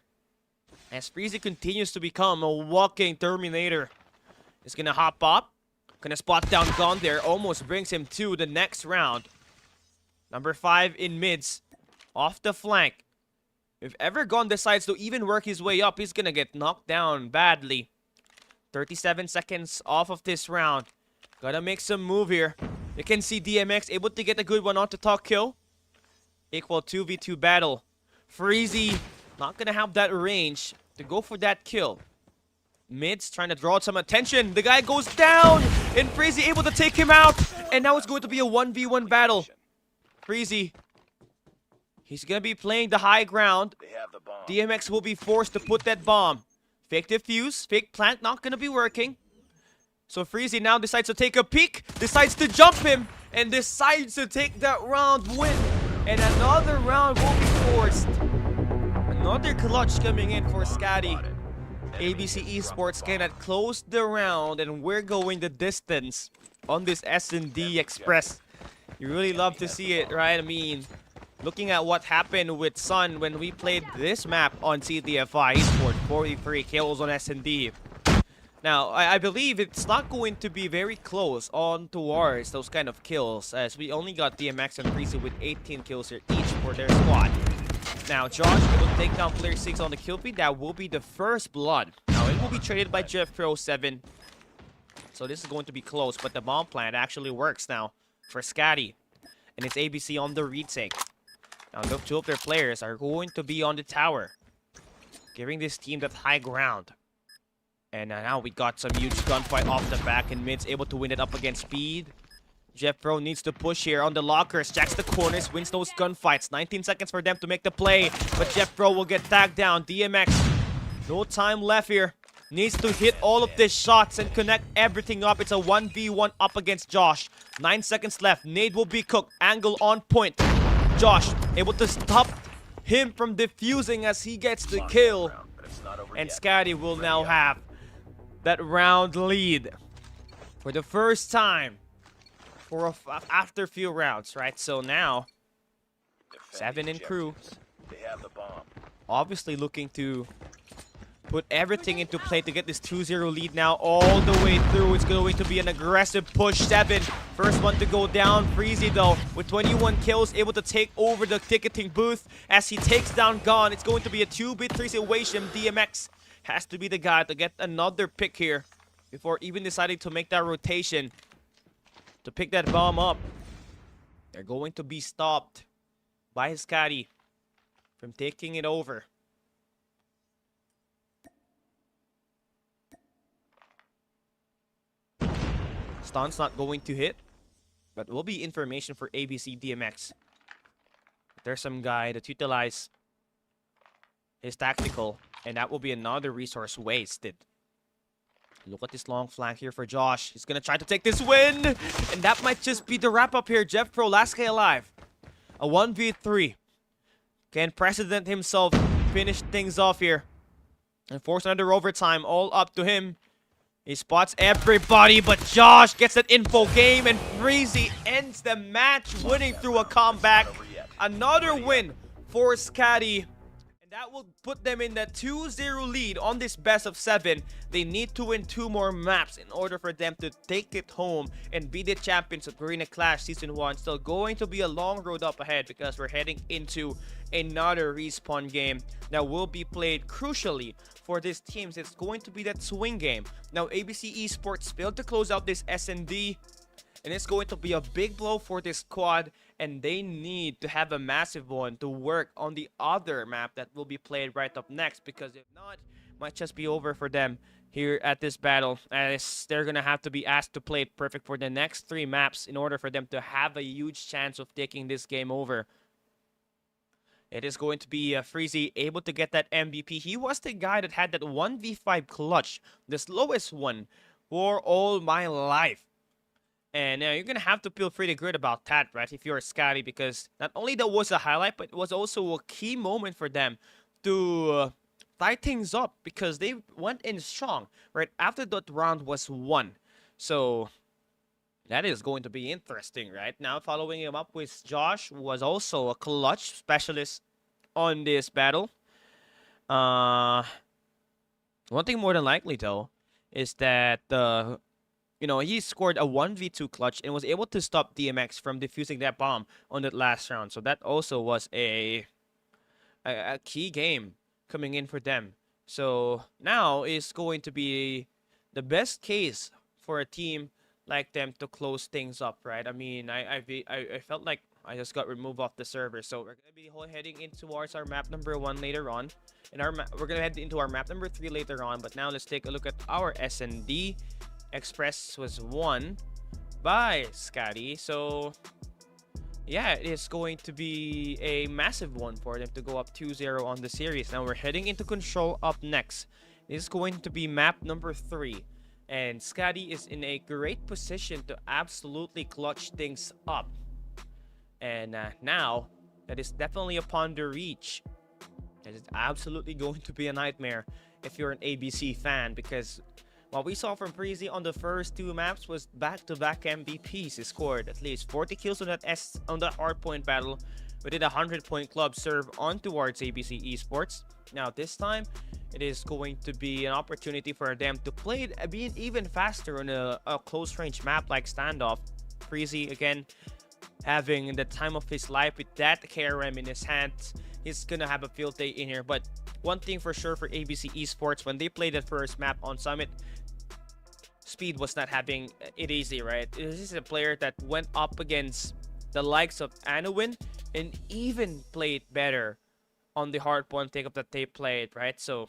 as Freezy continues to become a walking Terminator. He's gonna hop up, gonna spot down Gone there. Almost brings him to the next round. Number 5 in mids, off the flank. If ever Gone decides to even work his way up, he's gonna get knocked down badly. 37 seconds off of this round. Gotta make some move here. You can see DMX able to get a good one onto Tokyo. Equal 2v2 battle. Freezy not gonna have that range to go for that kill. Mid's trying to draw some attention. The guy goes down, and Freezy able to take him out. And now it's going to be a 1v1 battle. Freezy, he's going to be playing the high ground. They have the bomb. DMX will be forced to put that bomb. Fake defuse, fake plant, not going to be working. So Freezy now decides to take a peek, decides to jump him, and decides to take that round win. And another round will be forced. Another clutch coming in for SKADI. ABC Esports cannot close the round, and we're going the distance on this S&D Express. You really love to see it, right? I mean, looking at what happened with Sun when we played this map on CTFI Esports, 43 kills on S&D. Now, I believe it's not going to be very close on towards those kind of kills, as we only got DMX and Freezy with 18 kills here each for their squad. Now, Josh will take down player 6 on the kill feed. That will be the first blood. Now, it will be traded by Jeff Pro 7. So this is going to be close, but the bomb plant actually works now for SKADI. And it's ABC on the retake. Now, the two of their players are going to be on the tower, giving this team that high ground. And now we got some huge gunfight off the back, and Mid's able to win it up against Speed. Jeff Pro needs to push here on the lockers, jacks the corners, wins those gunfights. 19 seconds for them to make the play, but Jeff Pro will get tagged down. DMX, no time left here. Needs to hit all of these shots and connect everything up. It's a 1v1 up against Josh. 9 seconds left. Nade will be cooked. Angle on point. Josh able to stop him from defusing as he gets the kill. And SKADI will now have that round lead for the first time for after few rounds, right? So now 7 in crew, They have the bomb. obviously looking to put everything into play to get this 2-0 lead now all the way through. It's going to be an aggressive push. 7, first one to go down. Freezy though with 21 kills, able to take over the ticketing booth as he takes down Gon. It's going to be a 2v3 situation. DMX has to be the guy to get another pick here before even deciding to make that rotation to pick that bomb up. They're going to be stopped by SKADI from taking it over. Stun's not going to hit, but will be information for ABC DMX. There's some guy that utilize his tactical, and that will be another resource wasted. Look at this long flank here for Josh. He's gonna try to take this win, and that might just be the wrap up here. Jeff Pro, last guy alive. A 1v3. Can President himself finish things off here and force another overtime? All up to him. He spots everybody, but Josh gets that info game, and Freezy ends the match, winning through a comeback. Another win for SKADI. That will put them in the 2-0 lead on this best of 7. They need to win 2 more maps in order for them to take it home and be the champions of Garena Clash Season 1. Still going to be a long road up ahead because we're heading into another respawn game that will be played crucially for these teams. It's going to be that swing game. Now, ABC Esports failed to close out this S&D, and it's going to be a big blow for this squad, and they need to have a massive one to work on the other map that will be played right up next, because if not, might just be over for them here at this battle, as they're gonna have to be asked to play it perfect for the next 3 maps in order for them to have a huge chance of taking this game over. It is going to be Freezy able to get that MVP. He was the guy that had that 1v5 clutch, the slowest one for all my life. And you're going to have to feel pretty good about that, right, if you're a SKADI, because not only that was a highlight, but it was also a key moment for them to tie things up, because they went in strong, right, after that round was won. So that is going to be interesting, right? Now, following him up with Josh, who was also a clutch specialist on this battle. One thing more than likely, though, is that he scored a 1v2 clutch and was able to stop DMX from defusing that bomb on that last round. So that also was a key game coming in for them. So now is going to be the best case for a team like them to close things up, right? I mean, I felt like I just got removed off the server, so we're gonna be heading in towards our map number 1 later on, and we're gonna head into our map number 3 later on. But now let's take a look at our S&D. Express was won by SKADI, so yeah, it is going to be a massive one for them to go up 2-0 on the series. Now we're heading into control up next. This is going to be map number 3. And SKADI is in a great position to absolutely clutch things up. And now, that is definitely upon the reach. It is absolutely going to be a nightmare if you're an ABC fan, because what we saw from Freezy on the first 2 maps was back-to-back MVPs. He scored at least 40 kills on that hardpoint battle within a 100-point club serve on towards ABC Esports. Now this time, it is going to be an opportunity for them to play it being even faster on a close-range map like Standoff. Freezy, again, having the time of his life with that KRM in his hands. He's gonna have a field day in here. But one thing for sure for ABC Esports, when they played the first map on Summit, Speed was not having it easy, right? This is a player that went up against the likes of Anuwin and even played better on the hardpoint take-up that they played, right? So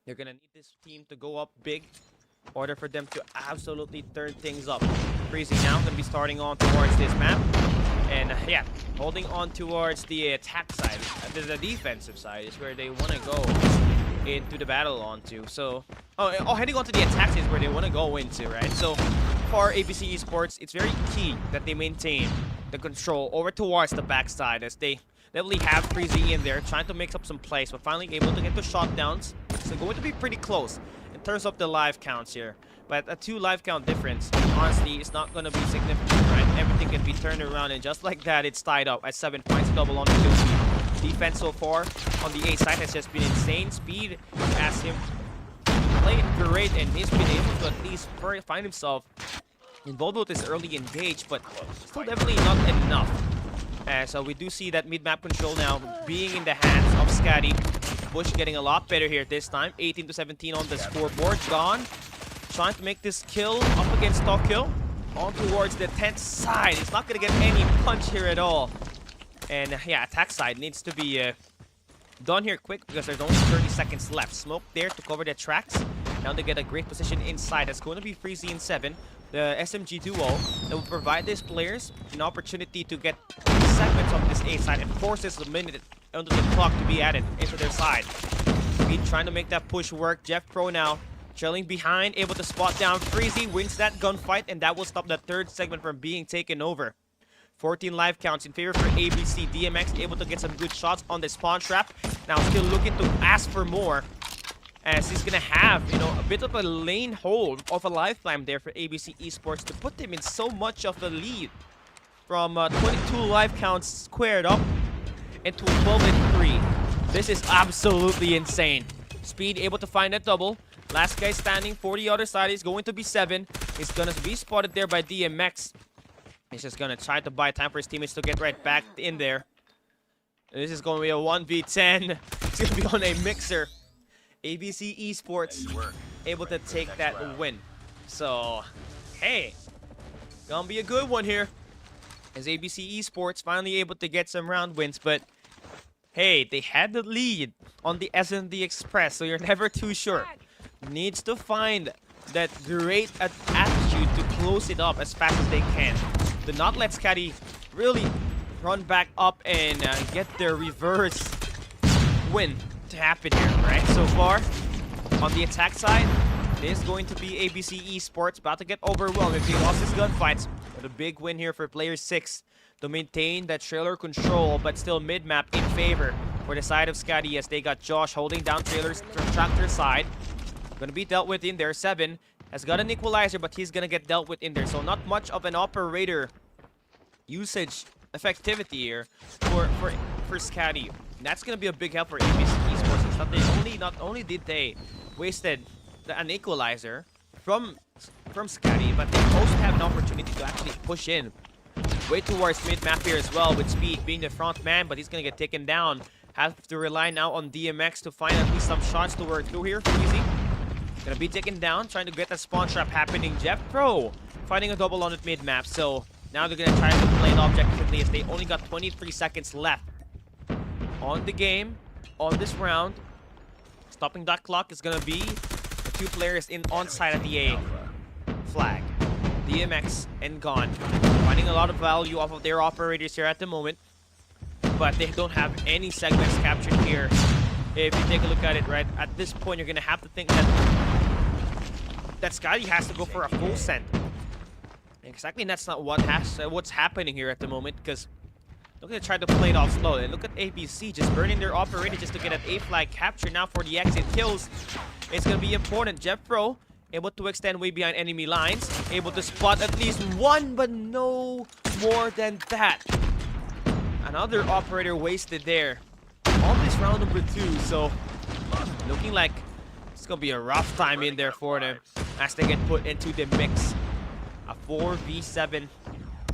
you're gonna need this team to go up big in order for them to absolutely turn things up. Freezy now gonna be starting on towards this map, and yeah, holding on towards the attack side. The defensive side is where they want to go into the battle onto. So heading on to the attack side is where they want to go into, right? So for ABC Esports, it's very key that they maintain the control over towards the backside, as they definitely have Freezy in there trying to make up some plays, but finally able to get the shot downs. So going to be pretty close in terms of the live counts here. But a 2 live count difference, honestly, is not going to be significant, right? Everything can be turned around, and just like that, it's tied up at 7 points, double on the kill speed. Defense so far on the A side has just been insane. Speed has him playing great, and he's been able to at least find himself involved with this early engage, but still definitely not enough. So we do see that mid-map control now being in the hands of SKADI. Bush getting a lot better here this time. 18-17 on the scoreboard. Gone. Trying to make this kill up against Tokyo. On towards the 10th side. He's not going to get any punch here at all. And yeah, attack side needs to be done here quick because there's only 30 seconds left. Smoke there to cover the tracks. Now they get a great position inside. That's going to be Freezy in 7. The SMG duo that will provide these players an opportunity to get segments of this A side and forces a minute under the clock to be added into their side. Speed trying to make that push work. Jeff Pro now trailing behind, able to spot down Freezy, wins that gunfight, and that will stop the 3rd segment from being taken over. 14 live counts in favor for ABC. DMX able to get some good shots on the spawn trap. Now still looking to ask for more, as he's gonna have, you know, a bit of a lane hold of a lifeline there for ABC Esports to put them in so much of a lead from 22 live counts squared up into 12-3. This is absolutely insane. Speed able to find that double. Last guy standing for the other side is going to be 7. He's gonna be spotted there by DMX. He's just gonna try to buy time for his teammates to get right back in there. This is going to be a 1v10. It's gonna be on a mixer. ABC Esports able to take that win. So, hey, gonna be a good one here. As ABC Esports finally able to get some round wins, but hey, they had the lead on the S&D Express, so you're never too sure. Needs to find that great attitude to close it up as fast as they can. Do not let SKADI really run back up and get their reverse win to happen here, right? So far, on the attack side, it is going to be ABC Esports about to get overwhelmed if he lost his gunfights. But a big win here for player 6 to maintain that trailer control, but still mid-map in favor for the side of SKADI, as they got Josh holding down trailers from tractor side. Gonna be dealt with in there. 7 has got an equalizer, but he's gonna get dealt with in there. So not much of an operator usage effectivity here for SKADI. That's gonna be a big help for ABC Esports. Not only did they wasted an equalizer from SKADI, but they also have an opportunity to actually push in way towards mid-map here as well, with Speed being the front man, but he's gonna get taken down. Have to rely now on DMX to find at least some shots to work through here. Freezy gonna be taken down, trying to get that spawn trap happening. Jeff Pro finding a double on the mid map. So now they're gonna try to play it objectively as they only got 23 seconds left on the game, on this round. Stopping that clock is gonna be the two players in onside at the A flag. DMX and Gone. Finding a lot of value off of their operators here at the moment. But they don't have any segments captured here. If you take a look at it, right, at this point you're gonna have to think that SKADI has to go for a full send. Exactly, and that's not what's happening here at the moment, because they're gonna try to play it off slow. And look at ABC just burning their operator just to get an A flag capture now for the exit kills. It's gonna be important. Jeffro able to extend way behind enemy lines, able to spot at least one, but no more than that. Another operator wasted there on this round number 2, so looking like it's gonna be a rough time in there for them as they get put into the mix. A 4v7,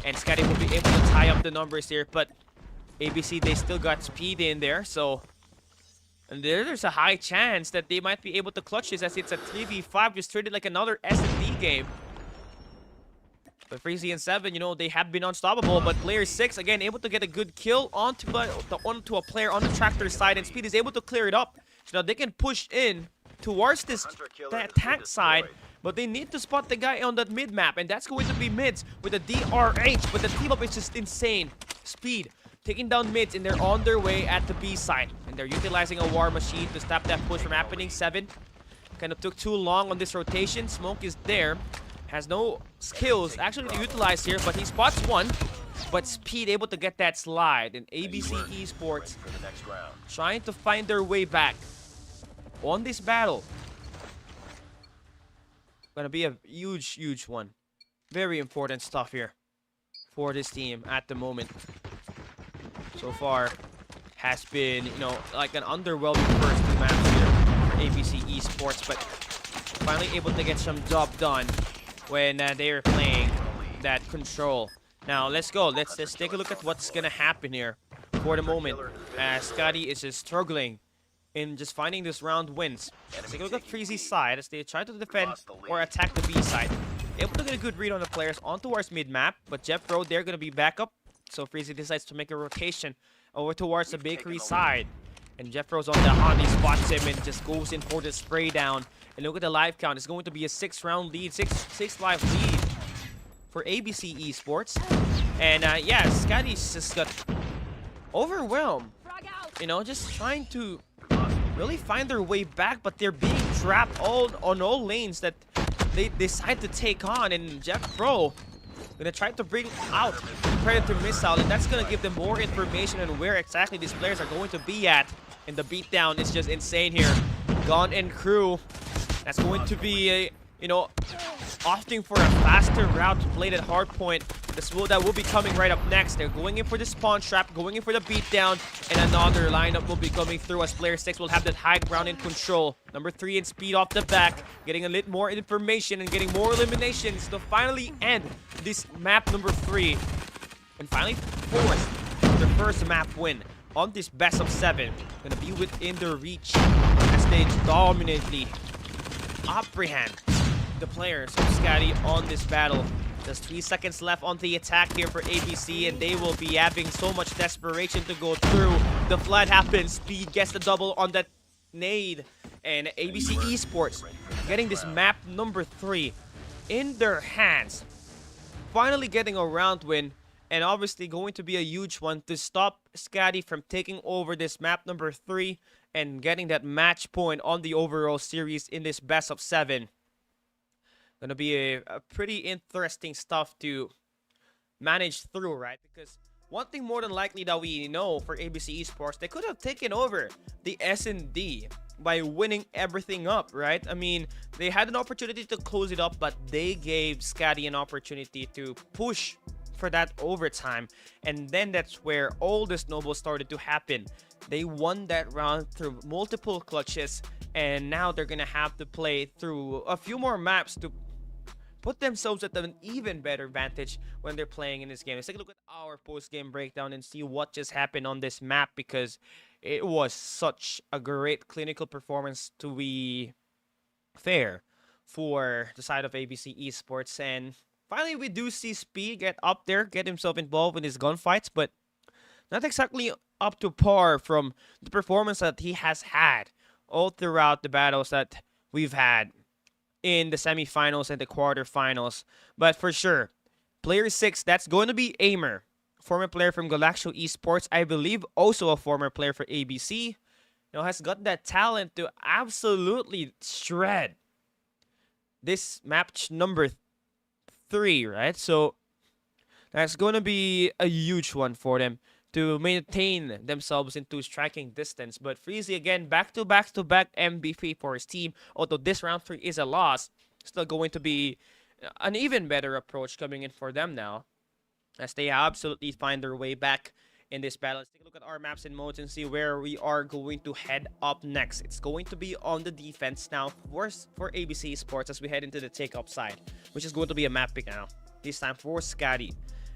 and SKADI will be able to tie up the numbers here, but ABC, they still got speed in there, so and there's a high chance that they might be able to clutch this as it's a 3v5, just treated like another S&D game. But Freezy and 7, you know, they have been unstoppable, but player 6, again, able to get a good kill onto a player on the tractor side, and Speed is able to clear it up. So now they can push in towards this tank side, but they need to spot the guy on that mid map, and that's going to be mids with a DRH, but the team up is just insane. Speed taking down mids, and they're on their way at the B side, and they're utilizing a war machine to stop that push from happening. 7 kind of took too long on this rotation. Smoke is there, has no skills actually to utilize here, but he spots one. But Speed able to get that slide, and ABC Esports trying to find their way back on this battle. Gonna be a huge one. Very important stuff here for this team at the moment. So far has been, you know, like an underwhelming first 2 maps here for ABC Esports, but finally able to get some job done when they are playing that control. Now let's go. Let's just take a look at what's gonna happen here for the moment, as SKADI is just struggling in just finding this round wins. Let's take a look at Freezy's side as they try to defend or attack the B side. Able to get a good read on the players on towards mid map, but Jeff Rowe, they're gonna be back up. So Freezy decides to make a rotation over towards the bakery side. And Jeffro's on the hunt, he spots him and just goes in for the spray down. And look at the live count, it's going to be a 6-round lead, 6 live lead for ABC Esports. And yeah, SKADI's just got overwhelmed. You know, just trying to really find their way back, but they're being trapped on all lanes that they decide to take on. And Jeffro gonna try to bring out Predator Missile, and that's gonna give them more information on where exactly these players are going to be at. And the beatdown is just insane here. Gone and crew. That's going to be a, you know, opting for a faster route to play that hard point. That will be coming right up next. They're going in for the spawn trap, going in for the beatdown, and another lineup will be coming through as player 6 will have that high ground in control. Number 3 in Speed off the back, getting a little more information and getting more eliminations to finally end this map number 3. And finally, force their first map win on this best of 7. Gonna be within their reach as they dominantly apprehend the players of SKADI on this battle. Just 3 seconds left on the attack here for ABC, and they will be having so much desperation to go through. The flood happens, Speed gets the double on that nade, and ABC Esports getting this map number 3 in their hands. Finally getting a round win, and obviously going to be a huge one to stop SKADI from taking over this map number 3 and getting that match point on the overall series in this best of 7. Gonna be a pretty interesting stuff to manage through, right? Because one thing more than likely that we know for ABC Esports, they could have taken over the S&D by winning everything up, right? I mean, they had an opportunity to close it up, but they gave SKADI an opportunity to push for that overtime, and then that's where all the snowballs started to happen. They won that round through multiple clutches, and now they're gonna have to play through a few more maps to put themselves at an even better vantage when they're playing in this game. Let's take a look at our post-game breakdown and see what just happened on this map, because it was such a great clinical performance, to be fair, for the side of ABC Esports. And finally we do see Speed get up there, get himself involved in his gunfights, but not exactly up to par from the performance that he has had all throughout the battles that we've had in the semifinals and the quarterfinals. But for sure, player 6, that's going to be Aimer, former player from Galaxio Esports, I believe also a former player for ABC. Has got that talent to absolutely shred this match number 3, right? So that's going to be a huge one for them to maintain themselves into striking distance. But Freezy again, back-to-back MVP for his team. Although this round 3 is a loss, still going to be an even better approach coming in for them now, as they absolutely find their way back in this battle. Let's take a look at our maps and modes and see where we are going to head up next. It's going to be on the defense now for ABC Esports as we head into the take-up side, which is going to be a map pick now. This time for SKADI.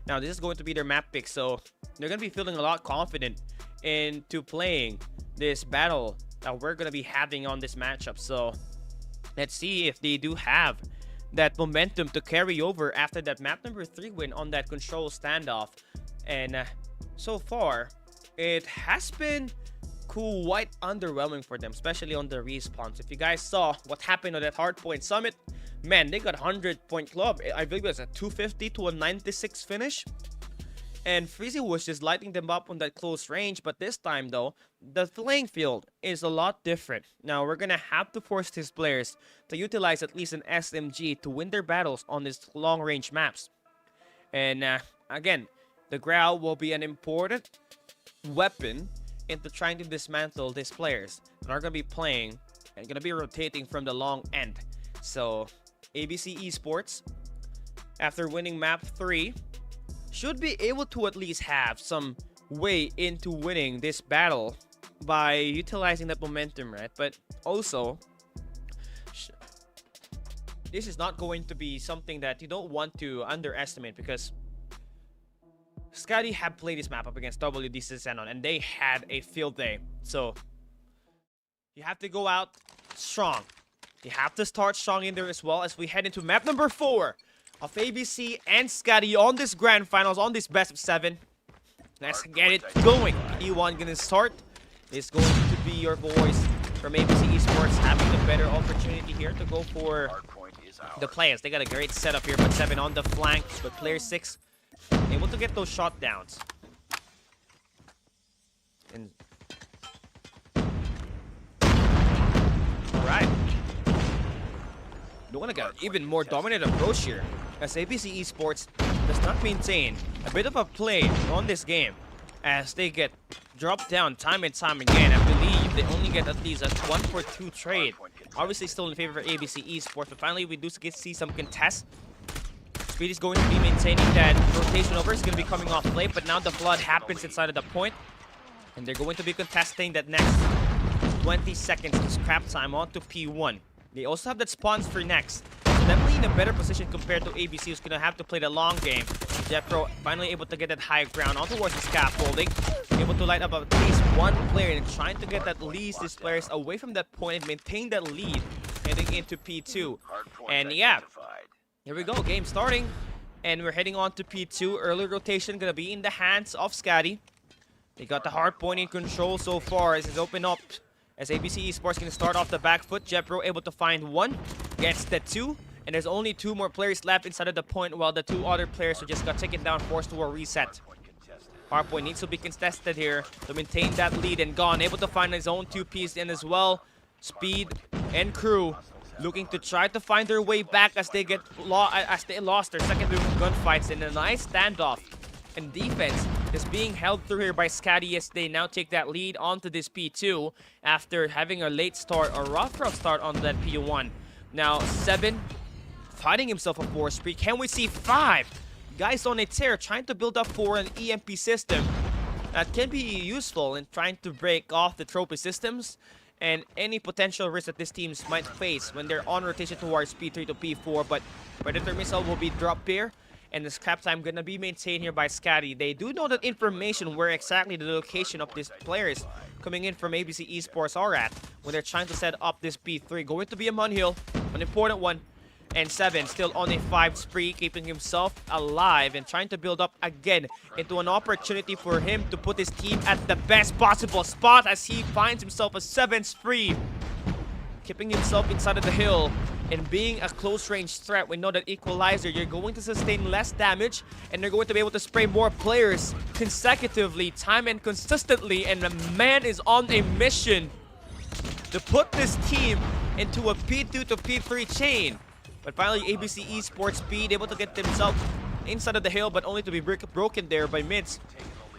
Now, this is going to be their map pick, so they're going to be feeling a lot confident into playing this battle that we're going to be having on this matchup. So let's see if they do have that momentum to carry over after that map number 3 win on that control standoff. And so far, it has been quite underwhelming for them, especially on the respawns. If you guys saw what happened on that Hardpoint Summit, man, they got 100-point club. I believe it was a 250 to a 96 finish. And Freezy was just lighting them up on that close range. But this time, though, the playing field is a lot different. Now, we're going to have to force these players to utilize at least an SMG to win their battles on these long-range maps. And again, the Growl will be an important weapon into trying to dismantle these players that are going to be playing and going to be rotating from the long end. So, ABC Esports, after winning map 3, should be able to at least have some way into winning this battle by utilizing that momentum, right? But also, this is not going to be something that you don't want to underestimate, because SKADI have played this map up against WDC Xenon and they had a field day. So you have to go out strong. You have to start strong in there as well as we head into map number 4 of ABC and SKADI on this grand finals, on this best of 7. Let's get it going. E1 gonna start. It's going to be your boys from ABC Esports having the better opportunity here to go for the players. They got a great setup here, but 7 on the flank, but player 6 able to get those shot downs. And alright. You want to get an even more dominant approach here, as ABC Esports does not maintain a bit of a play on this game, as they get dropped down time and time again. I believe they only get at least a 1-for-2 trade. Obviously still in favor of ABC Esports, but finally we do see some contests. Speed is going to be maintaining that rotation over. It's going to be coming off late, but now the flood happens inside of the point. And they're going to be contesting that next 20 seconds to scrap time onto P1. They also have that spawns for next. So definitely in a better position compared to ABC, who's going to have to play the long game. Jeffro finally able to get that high ground on towards the scaffolding. Able to light up at least one player and trying to get at least these players away from that point and maintain that lead heading into P2. And yeah, here we go, game starting, and we're heading on to P2. Early rotation gonna be in the hands of SKADI. They got the hard point in control so far as it's open up. As ABC Esports gonna start off the back foot. Jebro able to find 1, gets the 2, and there's only 2 more players left inside of the point, while the 2 other players who just got taken down forced to a reset. Hard point needs to be contested here to maintain that lead, and Gone able to find his own 2-piece in as well. Speed and crew looking to try to find their way back as they lost their second group of gunfights in a nice standoff. And defense is being held through here by SKADI as they now take that lead onto this P2 after having a late start, a rough start on that P1. Now 7 fighting himself a 4 spree. Can we see 5 guys on a tear trying to build up for an EMP system that can be useful in trying to break off the trophy systems and any potential risk that these teams might face when they're on rotation towards P3 to P4. But Predator Missile will be dropped here, and the scrap time gonna be maintained here by SKADI. They do know that information where exactly the location of these players coming in from ABC Esports are at when they're trying to set up this P3. Going to be a Munhill, an important one, And 7 still on a 5 spree, keeping himself alive and trying to build up again into an opportunity for him to put his team at the best possible spot as he finds himself a 7 spree. Keeping himself inside of the hill and being a close range threat. We know that Equalizer, you're going to sustain less damage and they're going to be able to spray more players consecutively, time and consistently, and the man is on a mission to put this team into a P2 to P3 chain. But finally, ABC Esports being able to get themselves inside of the hill, but only to be broken there by Mids.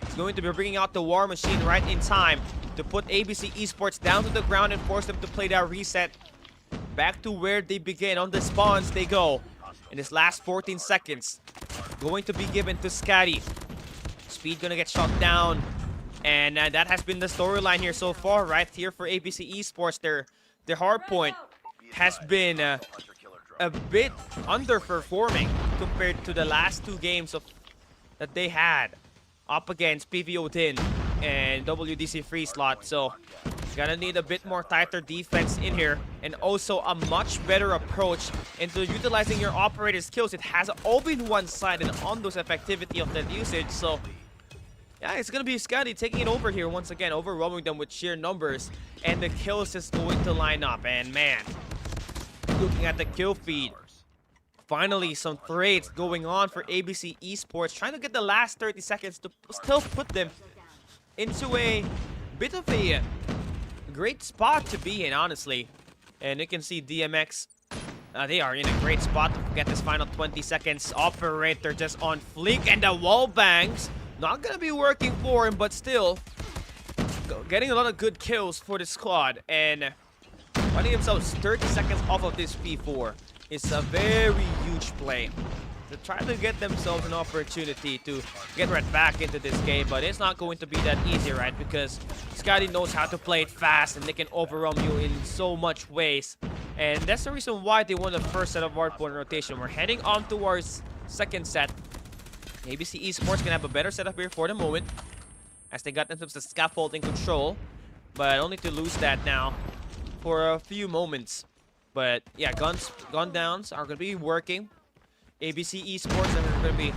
He's going to be bringing out the War Machine right in time to put ABC Esports down to the ground and force them to play that reset. Back to where they begin. On the spawns they go. In this last 14 seconds, going to be given to SKADI. Speed gonna get shot down. And that has been the storyline here so far, right here for ABC Esports. Their hard point has been a bit underperforming compared to the last 2 games that they had up against PVO Tin and WDC Free Slot. So gonna need a bit more tighter defense in here and also a much better approach into utilizing your operator skills. It has all been one-sided on those effectivity of that usage. So yeah, it's gonna be SKADI taking it over here once again, overwhelming them with sheer numbers, and the kills is going to line up. And man, looking at the kill feed, finally some trades going on for ABC Esports, trying to get the last 30 seconds to still put them into a bit of a great spot to be in, honestly. And you can see DMX, they are in a great spot to get this final 20 seconds. Operator just on fleek, and the wall bangs not gonna be working for him, but still getting a lot of good kills for the squad and finding themselves 30 seconds off of this P4 is a very huge play to try to get themselves an opportunity to get right back into this game. But it's not going to be that easy, right? Because SKADI knows how to play it fast and they can overwhelm you in so much ways. And that's the reason why they won the first set of hardpoint rotation. We're heading on towards second set. ABC Esports can have a better setup here for the moment as they got themselves the scaffolding control, but only to lose that now for a few moments. But yeah, gun downs are going to be working. ABC Esports are going to be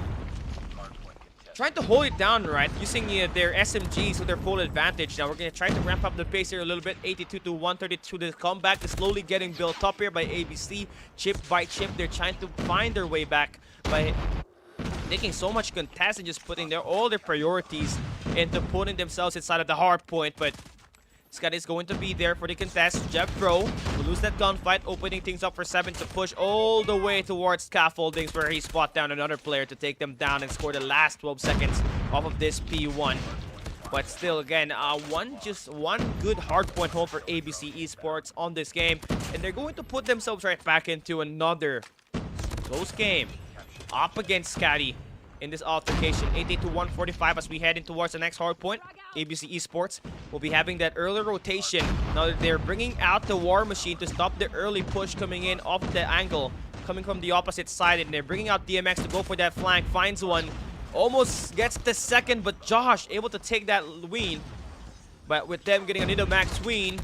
trying to hold it down, right? Using their SMGs to their full advantage. Now we're going to try to ramp up the pace here a little bit. 82 to 132. The comeback is slowly getting built up here by ABC. Chip by chip, they're trying to find their way back by taking so much contest and just putting all their priorities into putting themselves inside of the hard point. But SKADI is going to be there for the contest. Jeff Pro will lose that gunfight, opening things up for 7 to push all the way towards scaffoldings, where he spot down another player to take them down and score the last 12 seconds off of this P1. But still, again, one good hardpoint hold for ABC Esports on this game, and they're going to put themselves right back into another close game up against SKADI in this altercation. 88 to 145 as we head in towards the next hardpoint. ABC Esports will be having that early rotation. Now that they're bringing out the War Machine to stop the early push coming in off the angle, coming from the opposite side, and they're bringing out DMX to go for that flank. Finds one, almost gets the second, but Josh able to take that win. But with them getting a little max win,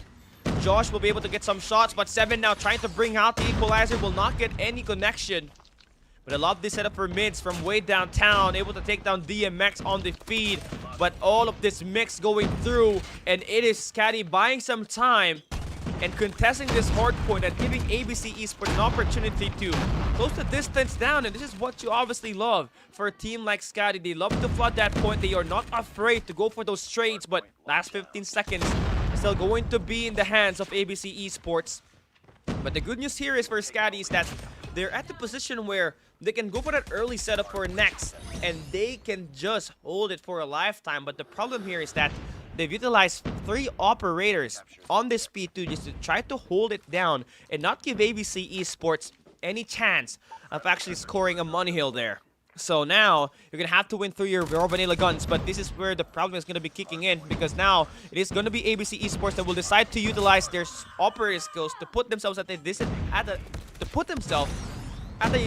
Josh will be able to get some shots, but 7 now trying to bring out the equalizer, will not get any connection. But I love this setup for Mids from way downtown, able to take down DMX on the feed. But all of this mix going through, and it is SKADI buying some time and contesting this hard point and giving ABC Esports an opportunity to close the distance down. And this is what you obviously love for a team like SKADI. They love to flood that point. They are not afraid to go for those trades, but last 15 seconds is still going to be in the hands of ABC Esports. But the good news here is for SKADI is that they're at the position where they can go for that early setup for next, and they can just hold it for a lifetime. But the problem here is that they've utilized 3 operators on this P2 just to try to hold it down and not give ABC Esports any chance of actually scoring a money hill there. So now you're going to have to win through your raw vanilla guns, but this is where the problem is going to be kicking in, because now it is going to be ABC Esports that will decide to utilize their operator skills to put themselves at the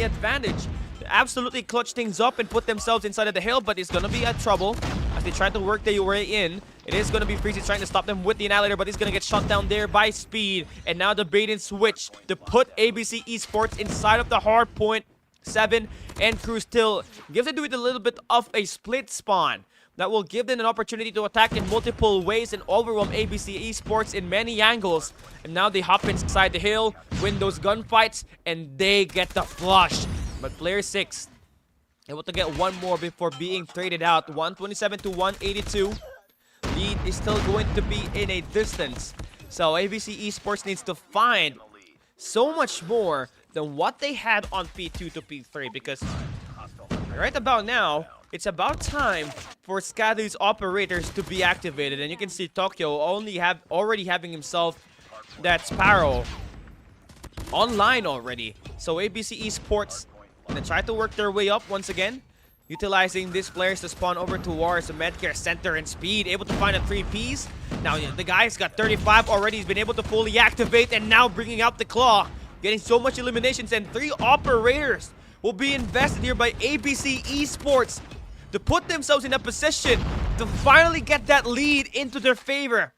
advantage, to absolutely clutch things up and put themselves inside of the hill. But it's going to be a trouble as they try to work their way in. It is going to be Freezy trying to stop them with the Annihilator, but he's going to get shot down there by Speed. And now the bait and switch to put ABC Esports inside of the hard point. 7 and Crew still gives it with a little bit of a split spawn. That will give them an opportunity to attack in multiple ways and overwhelm ABC Esports in many angles. And now they hop inside the hill, win those gunfights, and they get the flush. But player 6 able to get one more before being traded out. 127 to 182. Lead is still going to be in a distance. So ABC Esports needs to find so much more than what they had on P2 to P3, because right about now, it's about time for SKADI's operators to be activated. And you can see Tokyo already having himself that Sparrow online already. So ABC Esports gonna try to work their way up once again, utilizing these players to spawn over towards the Medcare Center, and Speed able to find a 3Ps. Now the guy's got 35 already. He's been able to fully activate, and now bringing out the Claw, getting so much eliminations, and 3 operators will be invested here by ABC Esports to put themselves in a position to finally get that lead into their favor.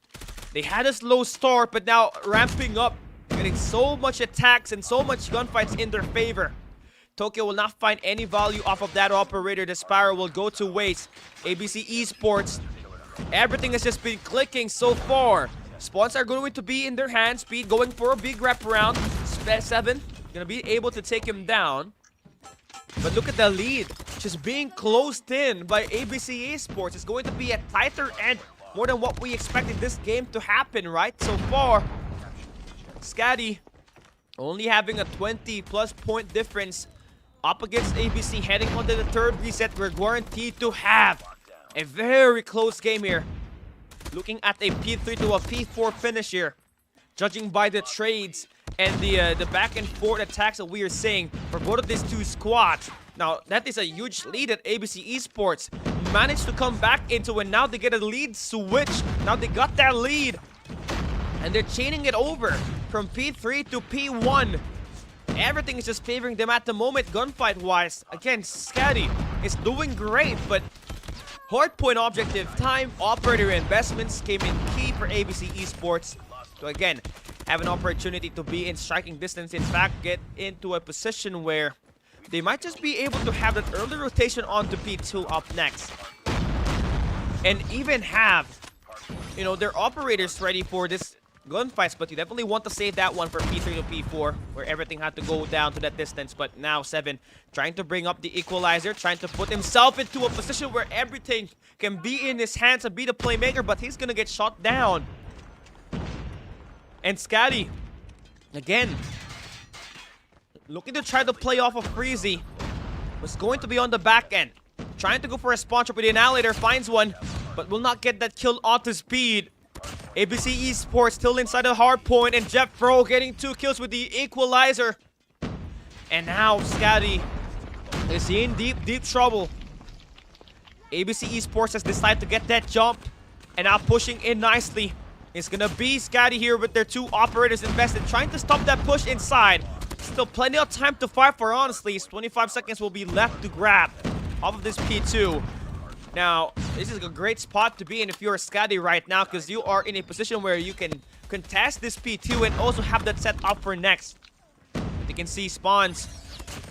They had a slow start, but now ramping up, getting so much attacks and so much gunfights in their favor. Tokyo will not find any value off of that operator. The Sparrow will go to waste. ABC Esports, everything has just been clicking so far. Spawns are going to be in their hands. Speed going for a big wraparound. 7 gonna be able to take him down. But look at the lead, just being closed in by ABC Esports. It's going to be a tighter end, more than what we expected this game to happen, right? So far, SKADI only having a 20+ point difference up against ABC. Heading onto the third reset, we're guaranteed to have a very close game here. Looking at a P3 to a P4 finish here, judging by the trades and the back and forth attacks that we are seeing for both of these two squads. Now, that is a huge lead that ABC Esports managed to come back into, and now they get a lead switch. Now they got that lead, and they're chaining it over from P3 to P1. Everything is just favoring them at the moment, gunfight-wise. Again, SKADI is doing great, but hardpoint objective time, operator investments came in key for ABC Esports to, again, have an opportunity to be in striking distance. In fact, get into a position where they might just be able to have that early rotation onto P2 up next. And even have, you know, their operators ready for this gunfights, but you definitely want to save that one for P3 to P4, where everything had to go down to that distance. But now 7 trying to bring up the equalizer, trying to put himself into a position where everything can be in his hands and be the playmaker, but he's gonna get shot down. And SKADI, again, looking to try to play off of Freezy, was going to be on the back end. Trying to go for a spawn trap with the Annihilator, finds one, but will not get that kill onto Speed. ABC Esports still inside the hard point, and Jeff Pro getting 2 kills with the equalizer. And now SKADI is in deep trouble. ABC Esports has decided to get that jump, and now pushing in nicely. It's gonna be SKADI here with their 2 operators invested, trying to stop that push inside. Still plenty of time to fight for, honestly. 25 seconds will be left to grab off of this P2. Now, this is a great spot to be in if you're SKADI right now, because you are in a position where you can contest this P2 and also have that set up for next. But you can see spawns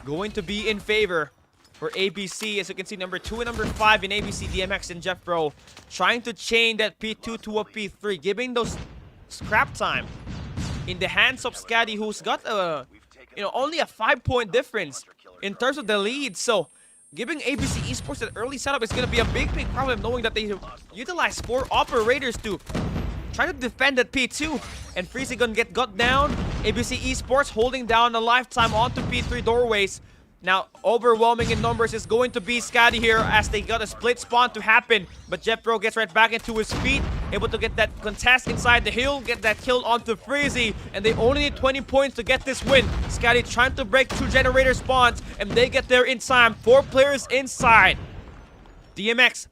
going to be in favor for ABC. As you can see, number 2 and number 5 in ABC, DMX and Jeff Bro, trying to chain that P2 to a P3, giving those scrap time in the hands of SKADI, who's got a, only a 5-point difference in terms of the lead. So giving ABC Esports that early setup is going to be a big problem, knowing that they utilize 4 operators to try to defend that P2. And Freezy gonna get got down. ABC Esports holding down a lifetime onto P3 doorways. Now, overwhelming in numbers is going to be SKADI here, as they got a split spawn to happen. But Jeff Pro gets right back into his feet, able to get that contest inside the hill, get that kill onto Freezy, and they only need 20 points to get this win. SKADI trying to break 2 generator spawns, and they get there in time. 4 players inside. DMX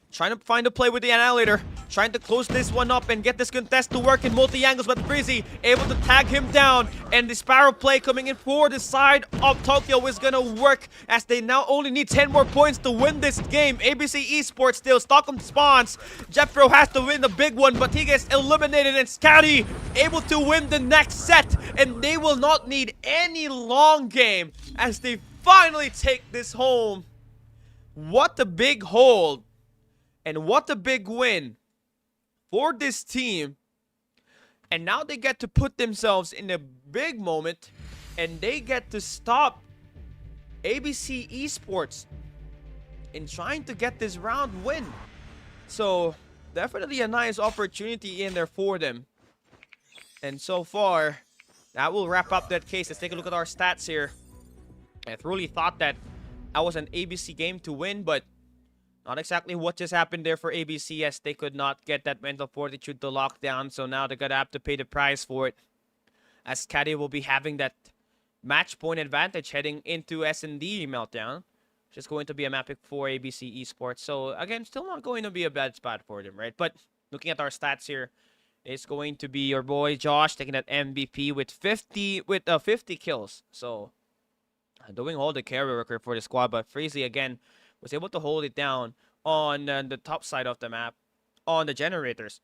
trying to find a play with the Annihilator, trying to close this one up and get this contest to work in multi-angles, but Freezy able to tag him down, and the Sparrow play coming in for the side of Tokyo is gonna work as they now only need 10 more points to win this game. ABC Esports still, Stockholm spawns. Jeffro has to win the big one, but he gets eliminated, and SKADI able to win the next set, and they will not need any long game as they finally take this home. What a big hold and what a big win for this team. And now they get to put themselves in a big moment, and they get to stop ABC Esports in trying to get this round win. So definitely a nice opportunity in there for them. And so far, that will wrap up that case. Let's take a look at our stats here. I really thought that was an ABC game to win, but not exactly what just happened there for ABC, as they could not get that mental fortitude to lock down. So now they're gonna have to pay the price for it, as SKADI will be having that match point advantage heading into S&D meltdown, which is going to be a map pick for ABC Esports. So again, still not going to be a bad spot for them, right? But looking at our stats here, it's going to be your boy Josh taking that MVP with 50 kills. So doing all the carry work for the squad, but Freezy again was able to hold it down on the top side of the map, on the generators,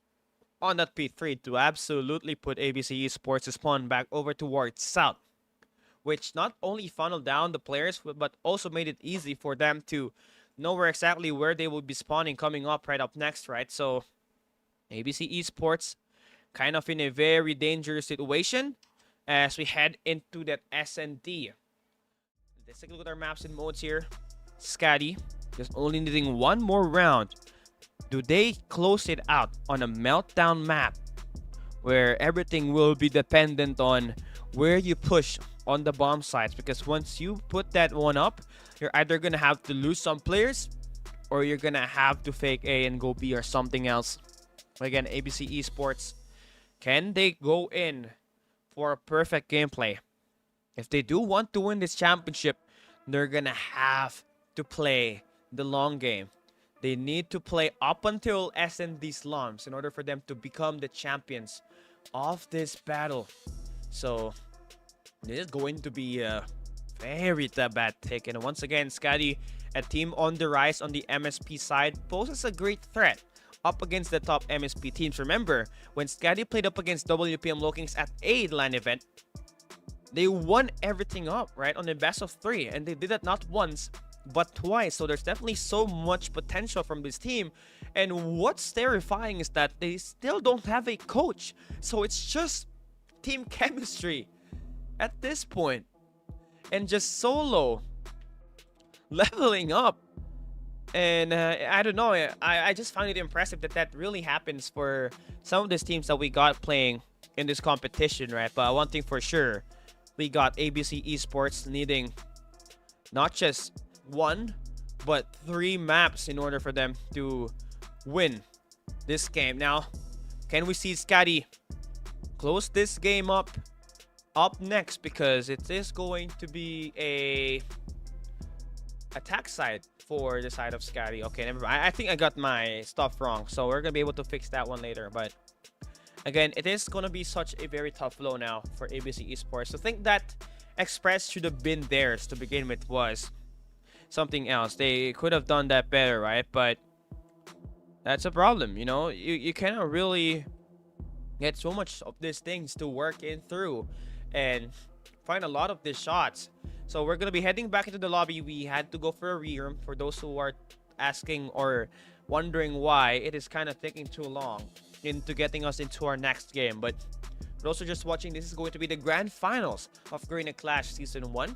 on that P3 to absolutely put ABC Esports' spawn back over towards south, which not only funneled down the players, but also made it easy for them to know exactly where they will be spawning coming up right up next, right? So ABC Esports kind of in a very dangerous situation as we head into that S&D. Let's take a look at our maps and modes here. SKADI just only needing one more round. Do they close it out on a meltdown map where everything will be dependent on where you push on the bomb sites? Because once you put that one up, you're either gonna have to lose some players or you're gonna have to fake A and go B or something else. Again, ABC Esports, can they go in for a perfect gameplay? If they do want to win this championship, they're gonna have to play the long game. They need to play up until S&D slumps in order for them to become the champions of this battle. So this is going to be a very bad take. And once again, SKADI, a team on the rise on the MSP side, poses a great threat up against the top MSP teams. Remember, when SKADI played up against WPM Lokings at a LAN event, they won everything up, right, on the best of 3. And they did that not once, but twice. So there's definitely so much potential from this team. And what's terrifying is that they still don't have a coach. So it's just team chemistry at this point. And just solo leveling up. And I don't know, I just find it impressive that that really happens for some of these teams that we got playing in this competition, right? But one thing for sure, we got ABC Esports needing not just 1, but 3 maps in order for them to win this game. Now, can we see SKADI close this game up next? Because it is going to be a attack side for the side of SKADI. Okay, never mind. I think I got my stuff wrong, so we're gonna be able to fix that one later. But again, it is gonna be such a very tough blow now for ABC Esports. So think that Express should have been theirs to begin with was something else. They could have done that better, right? But that's a problem, you know. You cannot really get so much of these things to work in through and find a lot of these shots. So we're gonna be heading back into the lobby. We had to go for a re-room for those who are asking or wondering why it is kind of taking too long into getting us into our next game. But for those who are just watching, this is going to be the grand finals of Garena Clash Season 1.